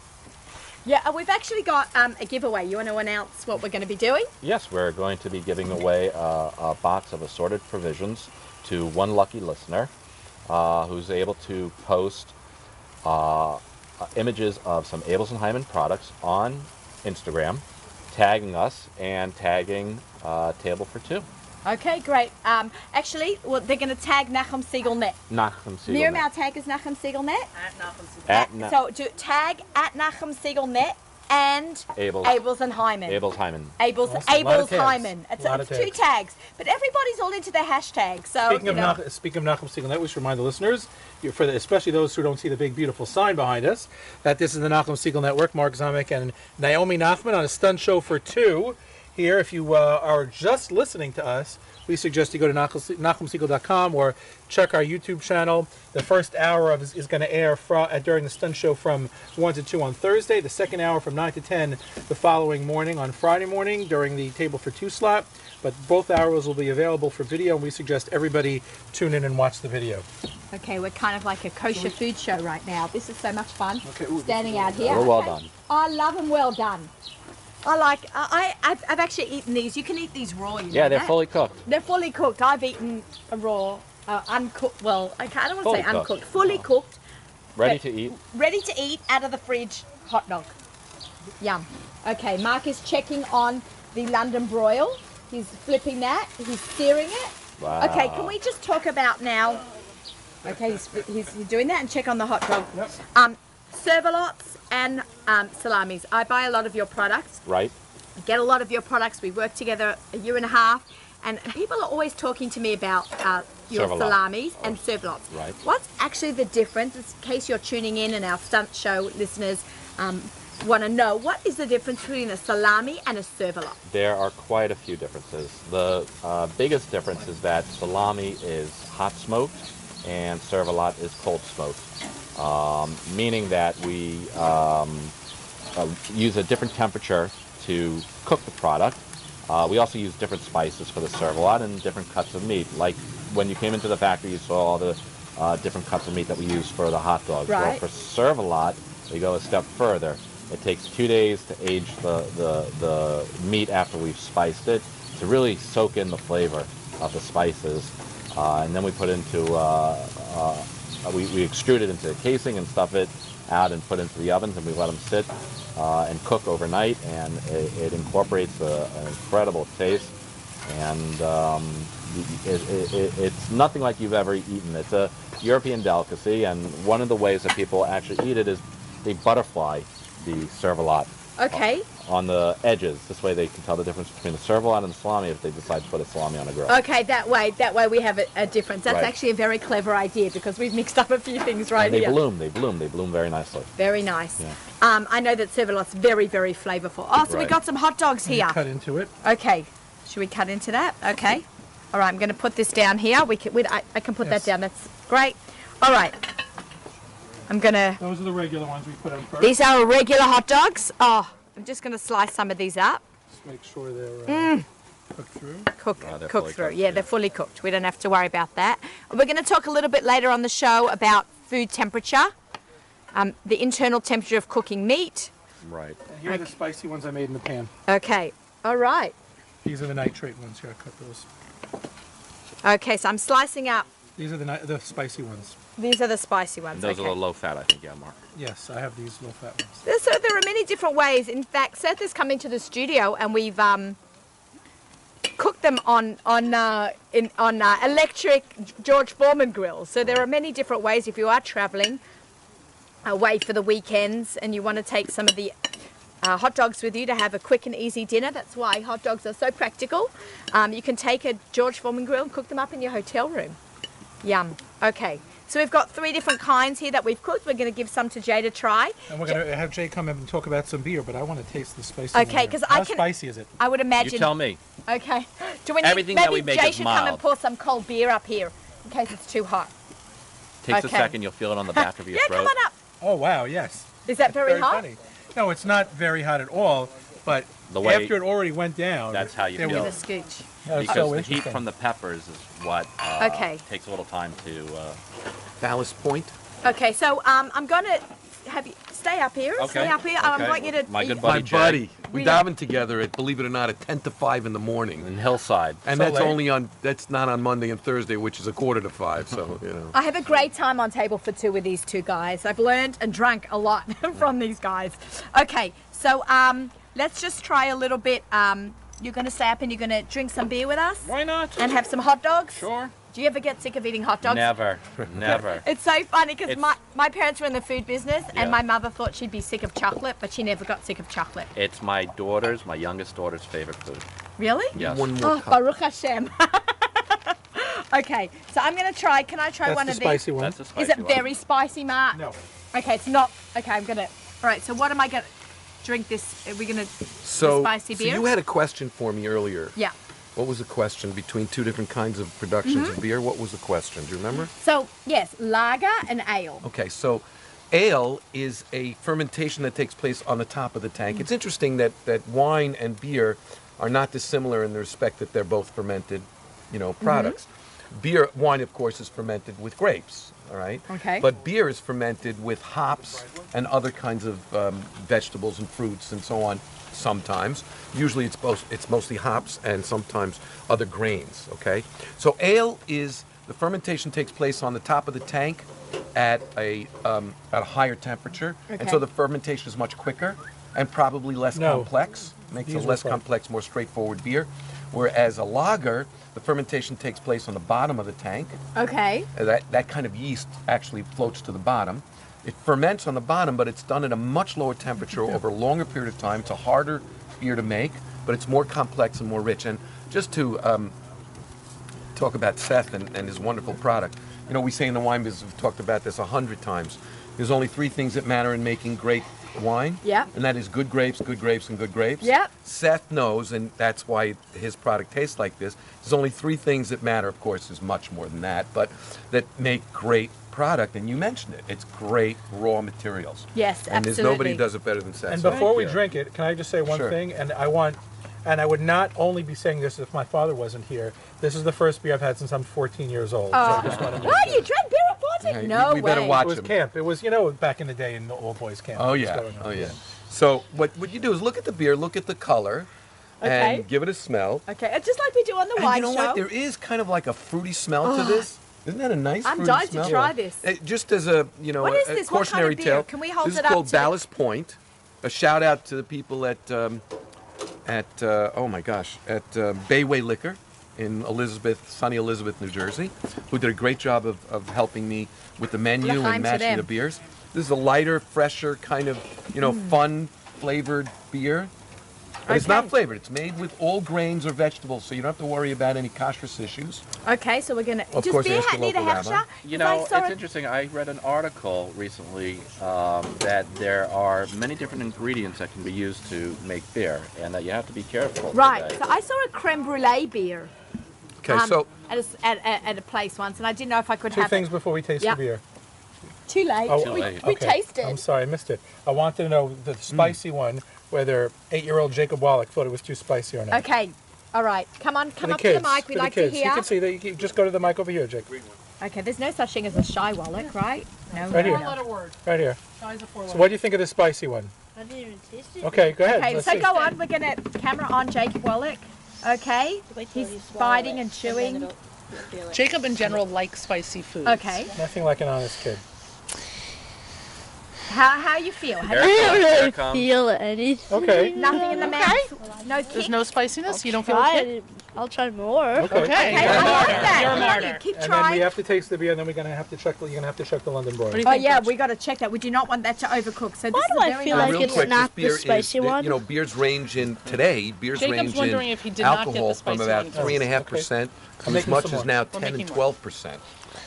Yeah, and we've actually got a giveaway. You want to announce what we're going to be doing? Yes, we're going to be giving away a box of assorted provisions to one lucky listener who's able to post images of some Abels and Hyman products on Instagram, tagging us and tagging Table for Two. Okay, great. Actually, well, they're going to tag Nachum Siegel Net. Nachum Siegel. Miriam, our tag is Nachum Siegel Net. At Na- So do tag at Nachum Siegel Net and Abels and Hyman. Abels Hyman. Abels, Awesome. Lot of Abels tags. Hyman. Lot of It's two tags. tags, but everybody's all into their hashtags. So Speaking you of know, Speaking of Nachum Siegel Net, we should remind the listeners, especially those who don't see the big beautiful sign behind us, that this is the Nachum Siegel Network. Mark Zamek and Naomi Nachman on a Stunt Show for Two. Here, if you are just listening to us, we suggest you go to NachumSiegel.com or check our YouTube channel. The first hour is going to air during the Stunt Show from 1 to 2 on Thursday. The second hour from 9 to 10 the following morning on Friday morning during the Table for Two slot. But both hours will be available for video, and we suggest everybody tune in and watch the video. okay, we're kind of like a kosher food show right now. This is so much fun. Okay, ooh, Standing out here. Well, well Okay. done. I love them well done. I've actually eaten these. You can eat these raw. You know Yeah, they're that? fully cooked. They're fully cooked. I've eaten a raw, uncooked. Well, I don't want to say Fully cooked. uncooked. Fully cooked, Ready to eat. ready to eat, out of the fridge hot dog. Yum. Okay, Mark is checking on the London broil. He's flipping that. He's searing it. Wow. Okay, can we just talk about now? Okay, he's doing that, and check on the hot dog. Yep. Servalots and salamis. I buy a lot of your products. Right. Get a lot of your products. We worked together a year and a half, and people are always talking to me about your Servalots. salamis and servalots. Right. What's actually the difference? In case you're tuning in and our Stunt Show listeners want to know, what is the difference between a salami and a servalot? There are quite a few differences. The biggest difference is that salami is hot smoked and servalot is cold smoked, meaning that we use a different temperature to cook the product. We also use different spices for the servalot and different cuts of meat. Like when you came into the factory, you saw all the different cuts of meat that we use for the hot dogs. Right. Well, for servalot, we go a step further. It takes 2 days to age the meat after we've spiced it to really soak in the flavor of the spices. And then we put into, we extrude it into a casing and stuff it out and put into the ovens, and we let them sit and cook overnight, and it incorporates an incredible taste. And it's nothing like you've ever eaten. It's a European delicacy, and one of the ways that people actually eat it is they butterfly the servalot Okay. on the edges. This way they can tell the difference between the servalot and the salami if they decide to put a salami on a grill. Okay, that way we have a difference. That's Right. actually a very clever idea because we've mixed up a few things right And they here. bloom very nicely. Very nice. Yeah. I know that servalot's very, very flavorful. Oh, so we Right. got some hot dogs here. Cut into it. Okay, should we cut into that? Okay. All right, I'm going to put this down here. I can put Yes. that down. That's great. All right. I'm going to... Those are the regular ones we put on first. These are regular hot dogs. Oh, I'm just going to slice some of these up. Just make sure they're Cook through. They're Cook fully through. cooked, Yeah, they're fully cooked. We don't have to worry about that. We're going to talk a little bit later on the show about food temperature, the internal temperature of cooking meat. Right. And here are the spicy ones I made in the pan. Okay. All right. These are the nitrate ones. Here, I cut those. Okay, so I'm slicing up. These are the spicy ones. These are the spicy ones. And those okay. are the low fat, I think, yeah, Mark. Yes, I have these low fat ones. So there are many different ways. In fact, Seth has come into the studio and we've cooked them on electric George Foreman grills. So there are many different ways if you are traveling away for the weekends and you want to take some of the hot dogs with you to have a quick and easy dinner. That's why hot dogs are so practical. You can take a George Foreman grill and cook them up in your hotel room. Yum. Okay. So we've got 3 different kinds here that we've cooked. We're going to give some to Jay to try. And we're going to have Jay come in and talk about some beer, but I want to taste the spicy Okay, one. because How spicy is it? I would imagine. You tell me. Okay. Do we need, Everything maybe that we make Jay is should come and mild. pour some cold beer up here in case it's too hot. Takes Okay. a second, you'll feel it on the back of your Yeah, throat. come on up. Oh, wow, yes. Is that very hot? funny. No, it's not very hot at all, but The way- after it already went down, That's how you there feel. Give was- a scooch. that was Because so the heat interesting. from the peppers is what Okay. takes a little time to... Ballast Point. Okay, so I'm going to have you stay up here. Okay, Stay up here. I okay. want you to. My good My Buddy Jay. buddy. We We- diving together at, believe it or not, at 10 to 5 in the morning. in Hillside. And So that's late? only on, that's not on Monday and Thursday, which is a quarter to 5, so, you know. I have a great time on table for 2 with these 2 guys. I've learned and drank a lot from these guys. Okay, so let's just try a little bit. You're going to stay up and you're going to drink some beer with us Why not? and have some hot dogs. Sure. Do you ever get sick of eating hot dogs? Never. Never. It's so funny because It's- my parents were in the food business Yeah. and my mother thought she'd be sick of chocolate, but she never got sick of chocolate. It's my youngest daughter's favorite food. Really? Yes. One more Oh, cup. Baruch Hashem. Okay, so I'm going to try. Can I try That's one the of spicy these? one. That's a spicy Is it one. very spicy, Mark? No. Okay, it's not. Okay, I'm going to. All right, so what am I going to drink this? Are we going to. So, spicy so beer? you had a question for me earlier. Yeah. What was the question between 2 different kinds of productions of beer? What was the question? Do you remember? So, yes, lager and ale. Okay, so ale is a fermentation that takes place on the top of the tank. It's interesting that wine and beer are not dissimilar in the respect that they're both fermented, products. Beer, wine, of course, is fermented with grapes, all right? Okay. But beer is fermented with hops and other kinds of vegetables and fruits and so on sometimes. Usually it's mostly hops and sometimes other grains, okay? So ale is, the fermentation takes place on the top of the tank at a higher temperature. And Okay. so the fermentation is much quicker and probably less No. complex. Makes These a were less fun. complex, more straightforward beer. Whereas a lager, the fermentation takes place on the bottom of the tank. Okay. That kind of yeast actually floats to the bottom. It ferments on the bottom, but it's done at a much lower temperature over a longer period of time. It's a harder beer to make, but it's more complex and more rich. And just to talk about Seth and his wonderful product, we say in the wine business, we've talked about this 100 times. There's only 3 things that matter in making great wine. Yeah. And that is good grapes, and good grapes. Yeah. Seth knows, and that's why his product tastes like this. There's only 3 things that matter. Of course, there's much more than that, but that make great product. And you mentioned it. It's great raw materials. Yes, And there's absolutely. nobody does it better than Seth. And So before we thank you. drink it, can I just say one Sure. thing? And I would not only be saying this if my father wasn't here. This is the first beer I've had since I'm 14 years old. So I just want to What? You drank beer at 14? Hey, No we better way. watch It was him. camp. It was, back in the day in the old boys camp. Oh It was yeah, going on. oh yeah. So what you do is look at the beer, look at the color, Okay. and give it a smell. Okay, just like we do on the And wine you know show. what? There is kind of like a fruity smell to this. Isn't that a nice I'm fruity dying to smell? try this. Just as a What is a this? What kind of cautionary beer? tale. Can we hold this it is up called to- Ballast Point. A shout out to the people at Bayway Liquor in sunny Elizabeth, New Jersey, who did a great job of helping me with the menu L'chaim and to matching them. the beers. This is a lighter, fresher kind of fun flavored beer. But it's not Okay. flavored. It's made with all grains or vegetables, so you don't have to worry about any kashrus issues. Okay, so we're going to. Of Does course, beer ask your need a local hefscher? rabbi. You 'Cause I know, saw it's it- interesting. I read an article recently that there are many different ingredients that can be used to make beer, and that you have to be careful. Right, today. so I saw a creme brulee beer Okay, so at a place once, and I didn't know if I could 2 have things it. before we taste Yeah. the beer. Too late. Oh, Too we late. we Okay. tasted. I'm sorry, I missed it. I wanted to know the spicy one, whether 8-year-old Jacob Wallach thought it was too spicy or not. Okay, All right, come on, For come the up kids, to the mic. for We the like kids. to hear. You can see that. You can just go to the mic over here, Jake. Okay, there's no such thing as a shy wallach, right? No. Right here. Four-letter word. Right here. Shy is a So four-letter. what do you think of the spicy one? I didn't even taste it. Okay, go ahead. Okay, Let's so see. go on. We're gonna camera on Jacob Wallach. Okay, Wait till he's you swallow biting it, and then chewing. you'll feel it. Jacob in general likes spicy foods. Okay, Nothing like an honest kid. how you feel? Here it comes. Feel anything. Okay. Nothing in the mouth. No kick. There's no spiciness? You don't feel Try a kick? it. I'll try more. Okay. Okay. Okay, You're a I like martyr. that. You're a Come on, martyr. Keep And then trying. we have to taste the beer, and then we're gonna have to check. You're gonna have to check the London broil. What do you Oh think, yeah, Rich? we got to check that. We do not want that to overcook. So Why this do is I very feel nice. like Real it's quick, not this beer the spicy is, one? You know, beers range in today. Beers Jacob's range wondering in if he did not get the alcohol spicy from about one. 3.5% I'm to as making much some as more. now We're 10 and making more. 12%.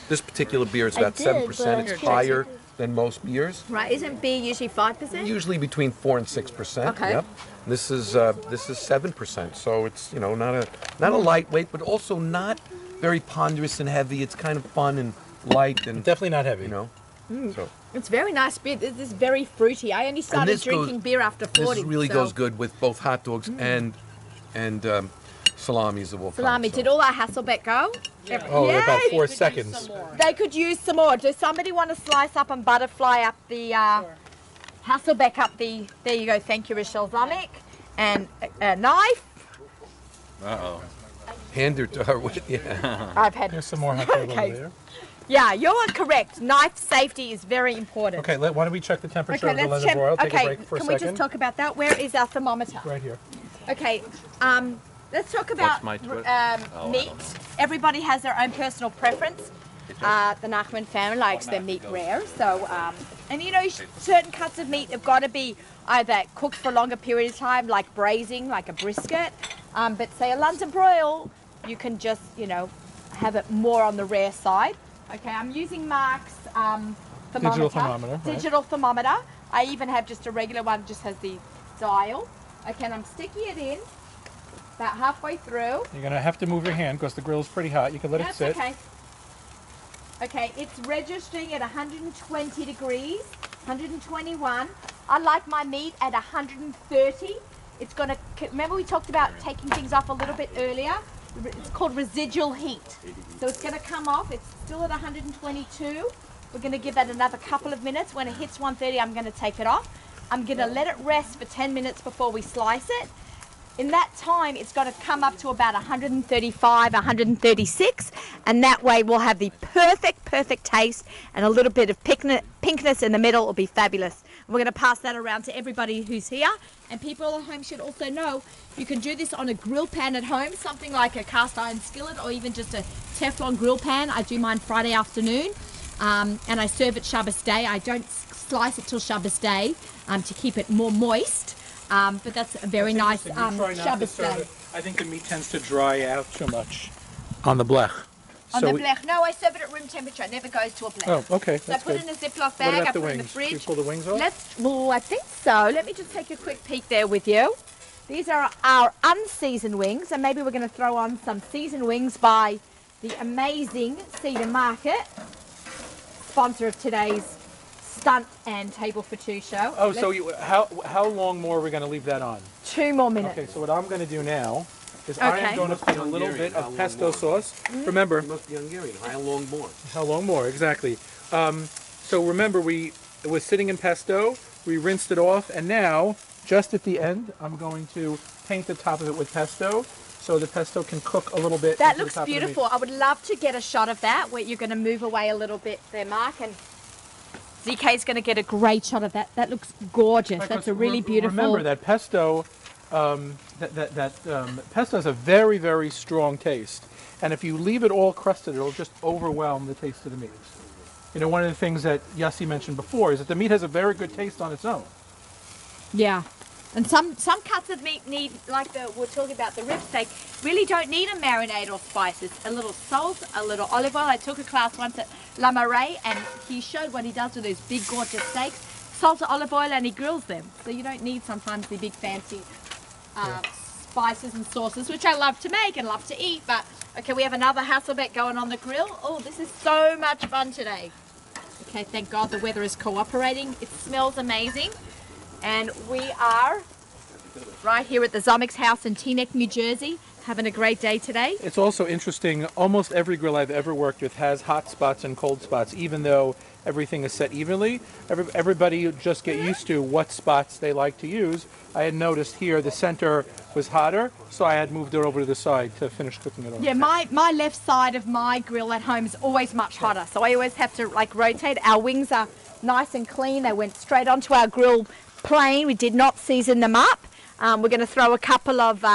This particular beer is I about did, 7%. but It's I higher than most beers. Right, isn't beer usually 5%? Usually between 4 and 6%. Okay. Yep. This is 7%. So it's not a lightweight, but also not very ponderous and heavy. It's kind of fun and light and Definitely not heavy. you know. So It's very nice beer. This is very fruity. I only started this goes- drinking beer after 40. this really so. goes good with both hot dogs and salamis of all Salami. kinds. So. Did all our Hasselbeck go? Oh, Yay! about 4 Could use seconds. some more. They could use some more. Does somebody want to slice up and butterfly up the Hasselbeck up the? There you go. Thank you, Rochelle Zamek. And a knife. Hand her to her with yeah. I've had. There's some more hot dog over Okay. there. Yeah, you are correct. Knife safety is very important. Okay, why don't we check the temperature Okay, of the let's London check. broil? Take Okay, a break for a can second. we just talk about that? Where is our thermometer? Right here. Okay, let's talk about my Twitter? I meat. don't know. Everybody has their own personal preference. The Nachman family likes their meat rare, so and you know certain cuts of meat have got to be either cooked for a longer period of time, like braising, like a brisket. But say a London broil, you can just have it more on the rare side. Okay, I'm using Mark's thermometer. Digital thermometer, right. Digital thermometer. I even have just a regular one, just has the dial. Okay, and I'm sticking it in about halfway through. You're gonna have to move your hand because the grill's pretty hot. You can let it That's sit. okay. Okay, it's registering at 120 degrees, 121. I like my meat at 130. It's gonna, remember we talked about taking things off a little bit earlier? It's called residual heat. So it's gonna come off, it's still at 122. We're gonna give that another couple of minutes. When it hits 130, I'm gonna take it off. I'm gonna let it rest for 10 minutes before we slice it. In that time, it's got to come up to about 135, 136, and that way we'll have the perfect taste and a little bit of pinkness in the middle. It'll be fabulous. We're going to pass that around to everybody who's here, and people at home should also know you can do this on a grill pan at home, something like a cast iron skillet or even just a Teflon grill pan. I do mine Friday afternoon, and I serve it Shabbos day. I don't slice it till Shabbos day to keep it more moist. But that's a very nice Shabbos day. I think the meat tends to dry out too much on the blech. On So the we- blech. No, I serve it at room temperature. It never goes to a blech. Oh, okay, So I that's put good. it in a Ziploc What bag, I about put the it in the wings? Can you fridge. pull the wings off? Well, I think so. Let me just take a quick peek there with you. These are our unseasoned wings, and maybe we're going to throw on some seasoned wings by the amazing Cedar Market, sponsor of today's Stunt and Table for Two show. Oh, so how long more are we going to leave that on? 2 more minutes. Okay, so what I'm going to do now is I am Okay. going to put a little bit How of long pesto more? sauce. Remember, It must be Hungarian. How long more? how long more, exactly. So remember, it was sitting in pesto, we rinsed it off, and now, just at the end, I'm going to paint the top of it with pesto so the pesto can cook a little bit. That into the looks top of the meat. beautiful. I would love to get a shot of that where you're going to move away a little bit there, Mark, and ZK's going to get a great shot of that. That looks gorgeous. Right, That's a 'cause really beautiful. Remember that pesto, pesto has a very, very strong taste, and if you leave it all crusted, it'll just overwhelm the taste of the meat. You know, one of the things that Yossi mentioned before is that the meat has a very good taste on its own. Yeah. And some cuts of meat need, like we're talking about the rib steak, really don't need a marinade or spices. A little salt, a little olive oil. I took a class once at La Marais, and he showed what he does with those big, gorgeous steaks. Salt, olive oil, and he grills them. So you don't need sometimes the big fancy spices and sauces, which I love to make and love to eat. But, okay, we have another Hasselbeck going on the grill. Oh, this is so much fun today. Okay, thank God the weather is cooperating. It smells amazing. And we are right here at the Zomek's house in Teaneck, New Jersey. Having a great day today? It's also interesting, almost every grill I've ever worked with has hot spots and cold spots, even though everything is set evenly. Everybody just get used to what spots they like to use. I had noticed here the center was hotter, so I had moved it over to the side to finish cooking it off. Yeah, my left side of my grill at home is always much hotter, so I always have to like rotate. Our wings are nice and clean. They went straight onto our grill plain. We did not season them up. We're going to throw a couple of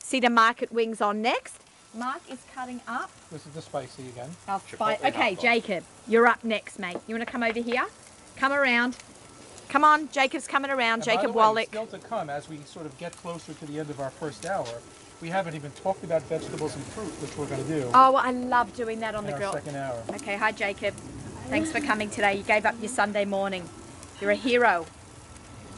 Cedar Market wings on next. Mark is cutting up. This is the spicy again. Okay, Jacob, you're up next, mate. You want to come over here? Come around. Come on, Jacob's coming around. And Jacob by the way, Wallach. still to come as we sort of get closer to the end of our first hour. We haven't even talked about vegetables and fruit, which we're going to do Oh, I love doing that on in the our grill. second hour. Okay, hi Jacob. Thanks for coming today. You gave up your Sunday morning. You're a hero.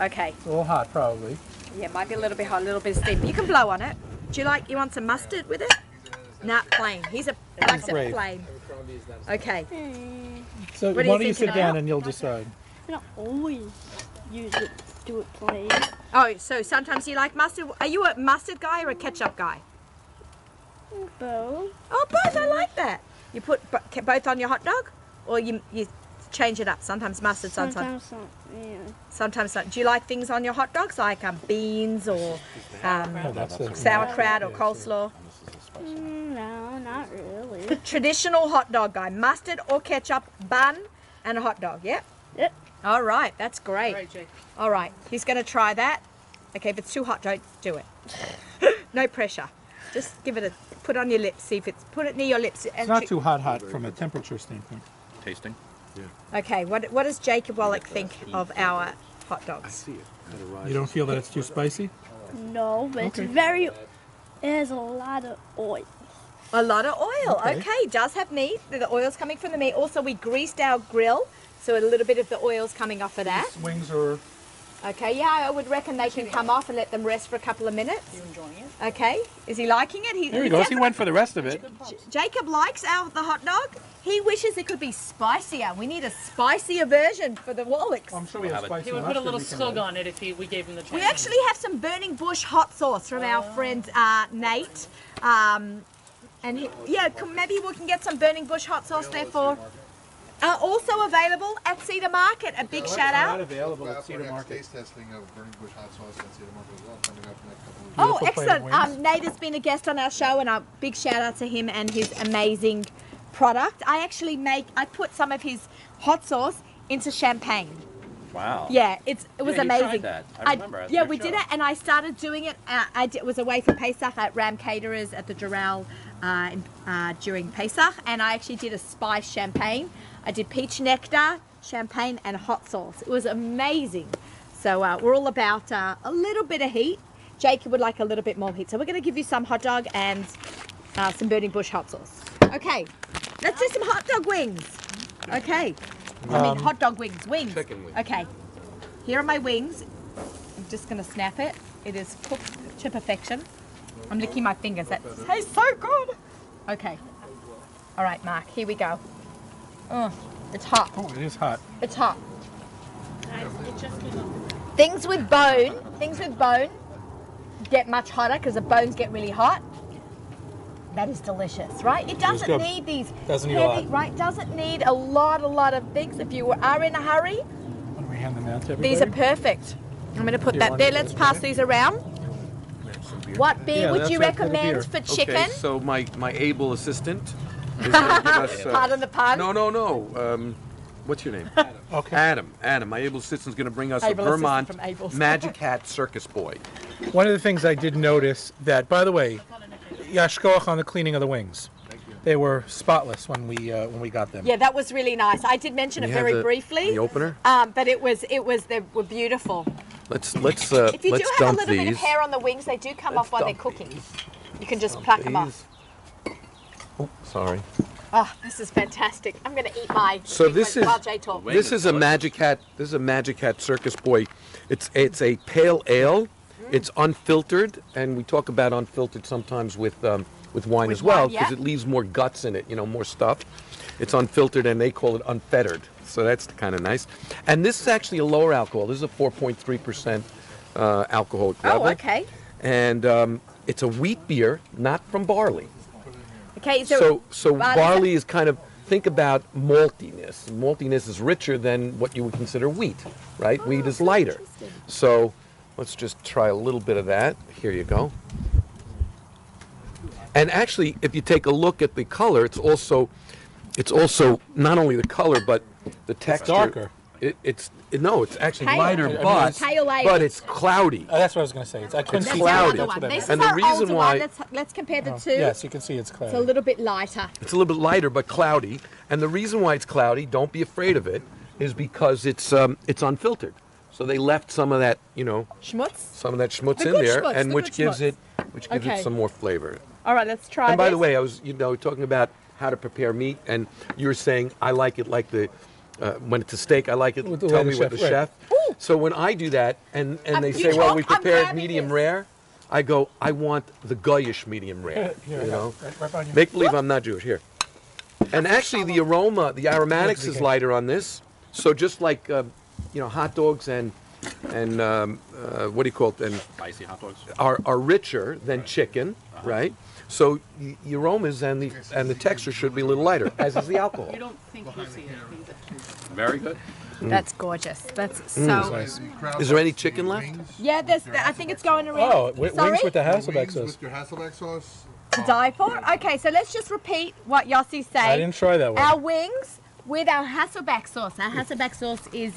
Okay. It's a little hot, probably. Yeah, might be a little bit hot, a little bit of steam. You can blow on it. Do you want some mustard with it? Nah, plain. He likes it brave. plain. Okay. So What are why you don't you sit thinking down about? and you'll decide. I don't always do it plain. Oh, so sometimes you like mustard. Are you a mustard guy or a ketchup guy? Both. Oh, both. I like that. You put both on your hot dog, or you change it up. Sometimes mustard, Sometimes not. Yeah. sometimes not. Do you like things on your hot dogs like beans or Oh, that's it. sauerkraut or coleslaw? No, not really. Traditional hot dog guy, mustard or ketchup, bun, and a hot dog. Yep. Yep. All right, that's great. All right, Jake. All right, he's going to try that. Okay, if it's too hot, don't do it. No pressure. Just give it a put on your lips. See if put it near your lips. It's not too hot from a temperature standpoint. Tasting. Okay, what does Jacob Wallach think of our hot dogs? You don't feel that it's too spicy? No, but Okay. it's very. It has a lot of oil. A lot of oil. Okay. Okay, it does have meat. The oil's coming from the meat. Also, we greased our grill, so a little bit of the oil's coming off of that. These wings are Okay, yeah, I would reckon they can come off and let them rest for a couple of minutes. You enjoying it? Okay, is he liking it? there he goes. He went for the rest of it. Jacob likes the hot dog. He wishes it could be spicier. We need a spicier version for the Wallachs. I'm sure we have spicy He would put a mustard little we can slug add. on it if we gave him the chance. We actually have some burning bush hot sauce from our friend Nate. And maybe we can get some burning bush hot sauce there for. Also available at Cedar Market. A big shout Not out. available at Cedar Our next Market. taste testing of Burning Bush hot sauce at Cedar Market as well, coming up in the next couple of weeks. Oh, Beautiful plate of excellent. wings. Nate has been a guest on our show, and a big shout out to him and his amazing product. I actually I put some of his hot sauce into champagne. Wow. Yeah, it was you amazing. tried that. I remember at yeah, your we did show. it, and I started doing it. It was away for Pesach at Ram Caterers at the Doral during Pesach, and I actually did a spice champagne. I did peach nectar, champagne, and hot sauce. It was amazing. So we're all about a little bit of heat. Jacob would like a little bit more heat. So we're going to give you some hot dog and some burning bush hot sauce. Okay, let's do some hot dog wings. Okay. I mean hot dog wings. Wings. Chicken wings. Okay. Here are my wings. I'm just going to snap it. It is cooked to perfection. I'm licking my fingers. That tastes so good. Okay. All right, Mark. Here we go. Oh, it's hot. Oh, it is hot. It's hot. Things with bone get much hotter because the bones get really hot. That is delicious, right? It doesn't good. need these Doesn't need a heavy, lot. right? Doesn't need a lot of things. If you are in a hurry, Why don't we hand them out to everybody? these are perfect. I'm going to put You that want there. this, Let's pass okay? these around. What beer Yeah, would that's you right, get a beer. recommend for chicken? Okay, so my able assistant is going to give us. Pardon the pun. No. What's your name? Okay. Adam, my able assistant's going to bring us Able a assistant Vermont from Abel's. Magic Hat Circus Boy. One of the things I did notice that, by the way, yashkoach on the cleaning of the wings. They were spotless when we got them. Yeah, that was really nice. I did mention it You have very the- briefly. the opener? But they were beautiful. Let's If you do have a dump little bit of these. hair on the wings, they do come Let's off while they're dump cooking. these. You can just pluck them off. Oh, sorry. Oh, this is fantastic. I'm going to eat my. So this is while Jay talks. this is a Magic Hat. This is a Magic Hat Circus Boy. It's a pale ale. It's unfiltered, and we talk about unfiltered sometimes with wine as well wine, yeah. because it leaves more guts in it. More stuff. It's unfiltered, and they call it unfettered. So that's kind of nice. And this is actually a lower alcohol. This is a 4.3% alcohol level. Oh, okay. And it's a wheat beer, not from barley. Okay, So barley- barley is kind of, think about maltiness. Maltiness is richer than what you would consider wheat, right? Wheat is lighter. So let's just try a little bit of that. Here you go. And actually, if you take a look at the color, it's also not only the color but the texture. darker. It's actually Pale. lighter, I mean, but it's pale it's cloudy. Oh, that's what I was going to say. I couldn't It's see cloudy. That's what I This meant. is And the our reason older why- one. Let's compare the two. Yes, you can see it's cloudy. It's a little bit lighter. It's a little bit lighter but cloudy. And the reason why it's cloudy, don't be afraid of it, is because it's unfiltered. So they left some of that, Schmutz. some of that schmutz The in good there, schmutz, and the which good gives schmutz. it Okay. some more flavor. All right, let's try And by this. the way, I was talking about how to prepare meat, and you were saying I like it like the when it's a steak. I like it. With the Tell way me the what the chef- right. chef. So when I do that, and they you say, well, we talk, I'm prepare it grabbing medium this. rare, I go, I want the goyish medium rare. Here, you know, right behind you. make believe I'm not Jewish here. And actually, the aroma, the aromatics is lighter on this. So just like hot dogs and what do you call it? And Spicy hot dogs. are richer than chicken, right? So the aromas and the texture should be a little lighter, as is the alcohol. You don't think you see it either. Very good. That's gorgeous. That's so. Is there any chicken left? Yeah, I think it's going around. Oh, Sorry? wings with the Hasselback Wings sauce. with your Hasselback sauce. To die for. Okay, so let's just repeat what Yossi's saying. I didn't try that one. Our wings with our Hasselback sauce. Our Hasselback sauce is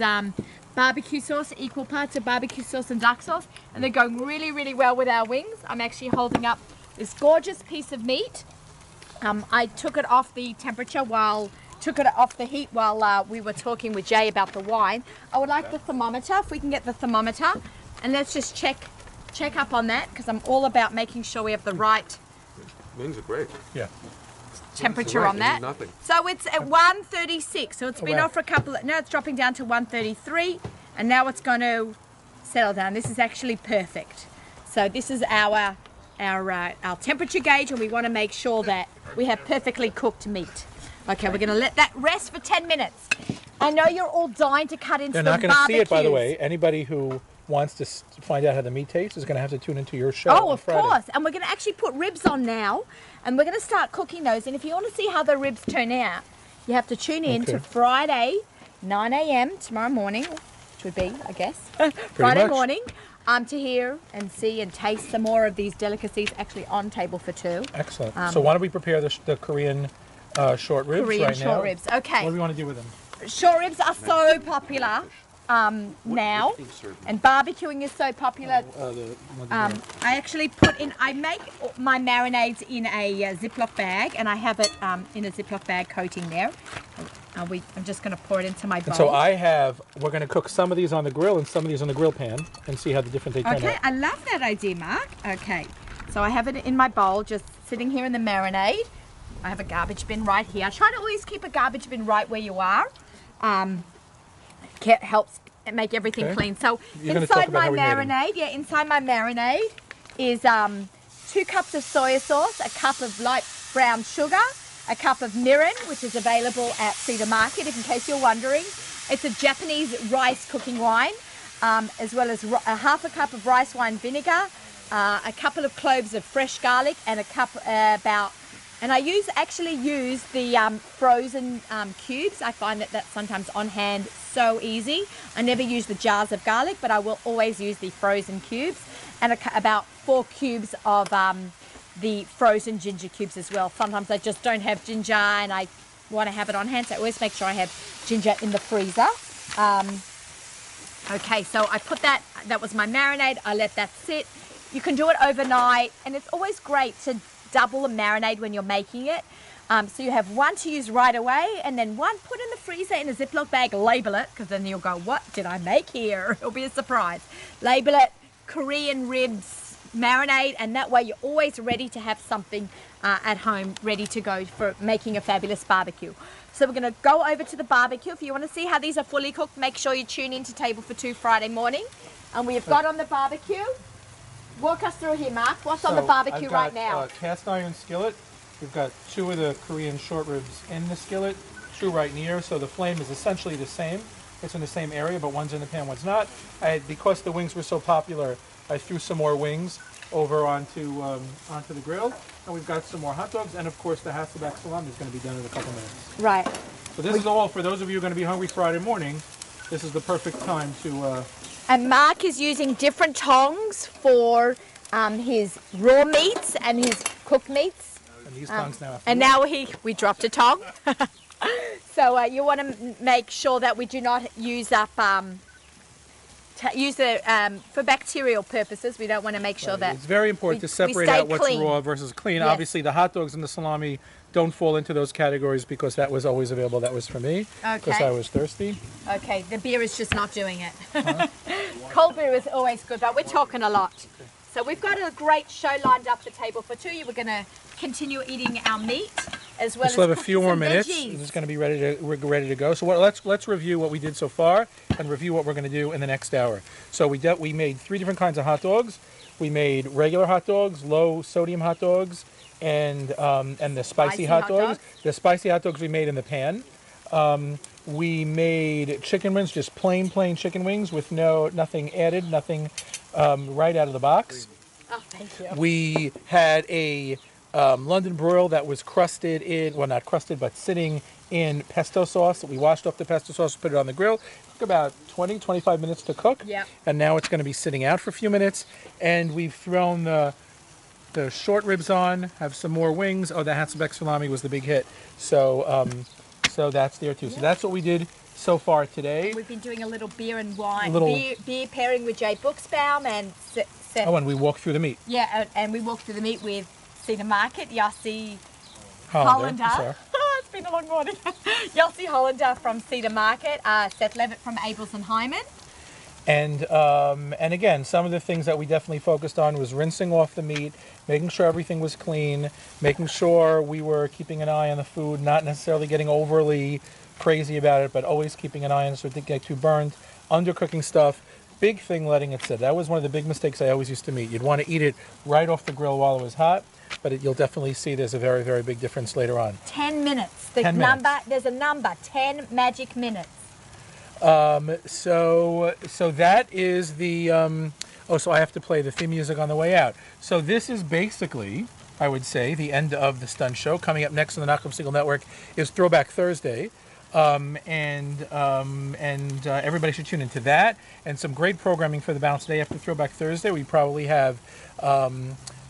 barbecue sauce, equal parts of barbecue sauce and duck sauce, and they're going really, really well with our wings. I'm actually holding up this gorgeous piece of meat. I took it off the heat while we were talking with Jay about the wine. I would like the thermometer, if we can get the thermometer, and let's just check up on that, because I'm all about making sure we have the right Wings are great. Yeah. temperature Right, on you that. need nothing. So it's at 136. So it's been wow. off for a couple of, now it's dropping down to 133, and now it's going to settle down. This is actually perfect. So this is our temperature gauge, and we want to make sure that we have perfectly cooked meat. Okay, we're going to let that rest for 10 minutes. I know you're all dying to cut into They're the not going to see it, by the barbecues. way. Anybody who wants to find out how the meat tastes is going to have to tune into your show. Oh, on of Friday. course. And we're going to actually put ribs on now, and we're going to start cooking those. And if you want to see how the ribs turn out, you have to tune in to Okay. Friday, 9 a.m. tomorrow morning, which would be, I guess, Friday much. morning, to hear and see and taste some more of these delicacies actually on Table for Two. Excellent. So why don't we prepare the Korean short ribs Korean right short now? ribs. Okay. What do we want to do with them? Short ribs are so popular now, and barbecuing is so popular. I actually I make my marinades in a Ziploc bag, and I have it in a Ziploc bag coating there. I'm just going to pour it into my bowl. And so we're going to cook some of these on the grill and some of these on the grill pan and see how the different they turn Okay, out. I love that idea, Mark. Okay, so I have it in my bowl, just sitting here in the marinade. I have a garbage bin right here. I try to always keep a garbage bin right where you are. Helps make everything Okay. clean. So You're gonna talk inside about my how we made 'em. inside my marinade is 2 cups of soy sauce, a cup of light brown sugar, a cup of mirin, which is available at Cedar Market, if in case you're wondering. It's a Japanese rice cooking wine, as well as a half a cup of rice wine vinegar, a couple of cloves of fresh garlic, and a cup and I actually use the frozen cubes. I find that that's sometimes on hand so easy. I never use the jars of garlic, but I will always use the frozen cubes, and about 4 cubes of the frozen ginger cubes as well. Sometimes I just don't have ginger and I want to have it on hand, so I always make sure I have ginger in the freezer. Okay, so I put that was my marinade. I let that sit. You can do it overnight, and it's always great to double the marinade when you're making it. So you have 1 to use right away, and then 1 put in the freezer in a Ziploc bag, label it, because then you'll go, what did I make here? It'll be a surprise. Label it, Korean ribs marinade, and that way you're always ready to have something at home ready to go for making a fabulous barbecue. So we're going to go over to the barbecue. If you want to see how these are fully cooked, make sure you tune in to Table for Two Friday morning. And we have got on the barbecue. Walk us through here, Mark. What's on the barbecue I've got, right now? Cast iron skillet. We've got 2 of the Korean short ribs in the skillet, 2 right near, so the flame is essentially the same. It's in the same area, but one's in the pan, one's not. Because the wings were so popular, I threw some more wings over onto the grill. And we've got some more hot dogs, and of course the Hasselback salami is going to be done in a couple minutes. Right. So this is all for those of you who are going to be hungry Friday morning. This is the perfect time to. And Mark is using different tongs for his raw meats and his cooked meats. And these tongs now. And now we dropped a tong. So you want to make sure that we do not use up for bacterial purposes. We don't want to make sure that it's very important to separate out what's raw versus clean. Yes. Obviously, the hot dogs and the salami don't fall into those categories because that was always available. That was for me because I was thirsty. Okay, the beer is just not doing it. Cold beer is always good, but we're talking a lot. So we've got a great show lined up the table for two. We're going to continue eating our meat as well as have a few more minutes. Veggies. This is going to be we're ready to go. So let's review what we did so far and review what we're going to do in the next hour. So we made 3 different kinds of hot dogs. We made regular hot dogs, low sodium hot dogs, and the spicy hot dogs. The spicy hot dogs we made in the pan. We made chicken wings, just plain chicken wings with nothing added, nothing right out of the box. Oh, thank you. We had a London broil that was crusted in, well, not crusted, but sitting in pesto sauce. We washed off the pesto sauce, put it on the grill. It took about 20-25 minutes to cook. Yeah. And now it's going to be sitting out for a few minutes. And we've thrown the short ribs on, have some more wings. Oh, the Hasselback salami was the big hit. So so that's there too. Yeah. So that's what we did so far today. We've been doing a little beer and wine, beer pairing with Jay Buchsbaum and Seth. Oh, and we walked through the meat. Yeah, and we walked through the meat with Cedar Market, Yossi Hollander. It's been a long morning. Yossi Hollander from Cedar Market, Seth Levitt from Abels and Hyman. And again, some of the things that we definitely focused on was rinsing off the meat, making sure everything was clean, making sure we were keeping an eye on the food, not necessarily getting overly crazy about it, but always keeping an eye on it so it didn't get too burnt, undercooking stuff. Big thing, letting it sit. That was one of the big mistakes I always used to make. You'd want to eat it right off the grill while it was hot, but you'll definitely see there's a very, very big difference later on. 10 minutes. 10 minutes. There's a number, 10 magic minutes. So that is the, so I have to play the theme music on the way out. So this is basically, I would say, the end of the Stunt Show. Coming up next on the Nachum Segal Network is Throwback Thursday. Everybody should tune into that and some great programming for the balance today. After Throwback Thursday, we probably have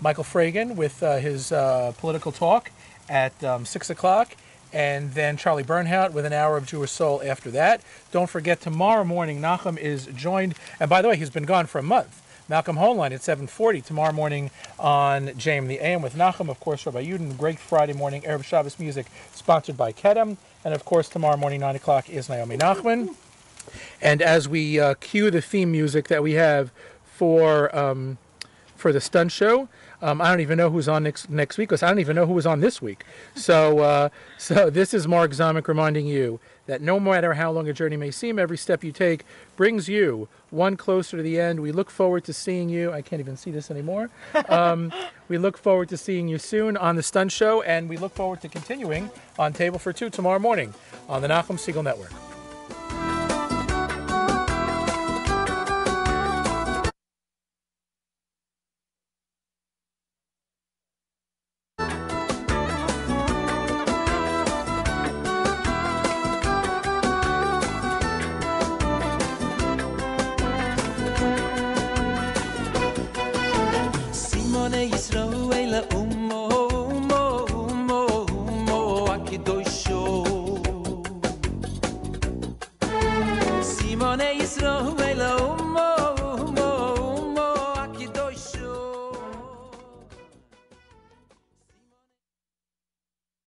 Michael Fragan with his political talk at 6 o'clock, and then Charlie Bernhout with an hour of Jewish Soul after that. Don't forget, tomorrow morning, Nachum is joined, and by the way, he's been gone for a month. Malcolm Homeline at 7:40 tomorrow morning on JM the AM with Nachum, of course, Rabbi Yudin. Great Friday morning Erev Shabbos music sponsored by Kedem. And of course, tomorrow morning, 9 o'clock, is Naomi Nachman. And as we cue the theme music that we have for the Stunt Show, I don't even know who's on next week, because I don't even know who was on this week. So this is Mark Zamek reminding you that no matter how long a journey may seem, every step you take brings you one closer to the end. We look forward to seeing you. I can't even see this anymore. We look forward to seeing you soon on the Stunt Show, and we look forward to continuing on Table for Two tomorrow morning on the Nachum Segal Network. Simone Yisroel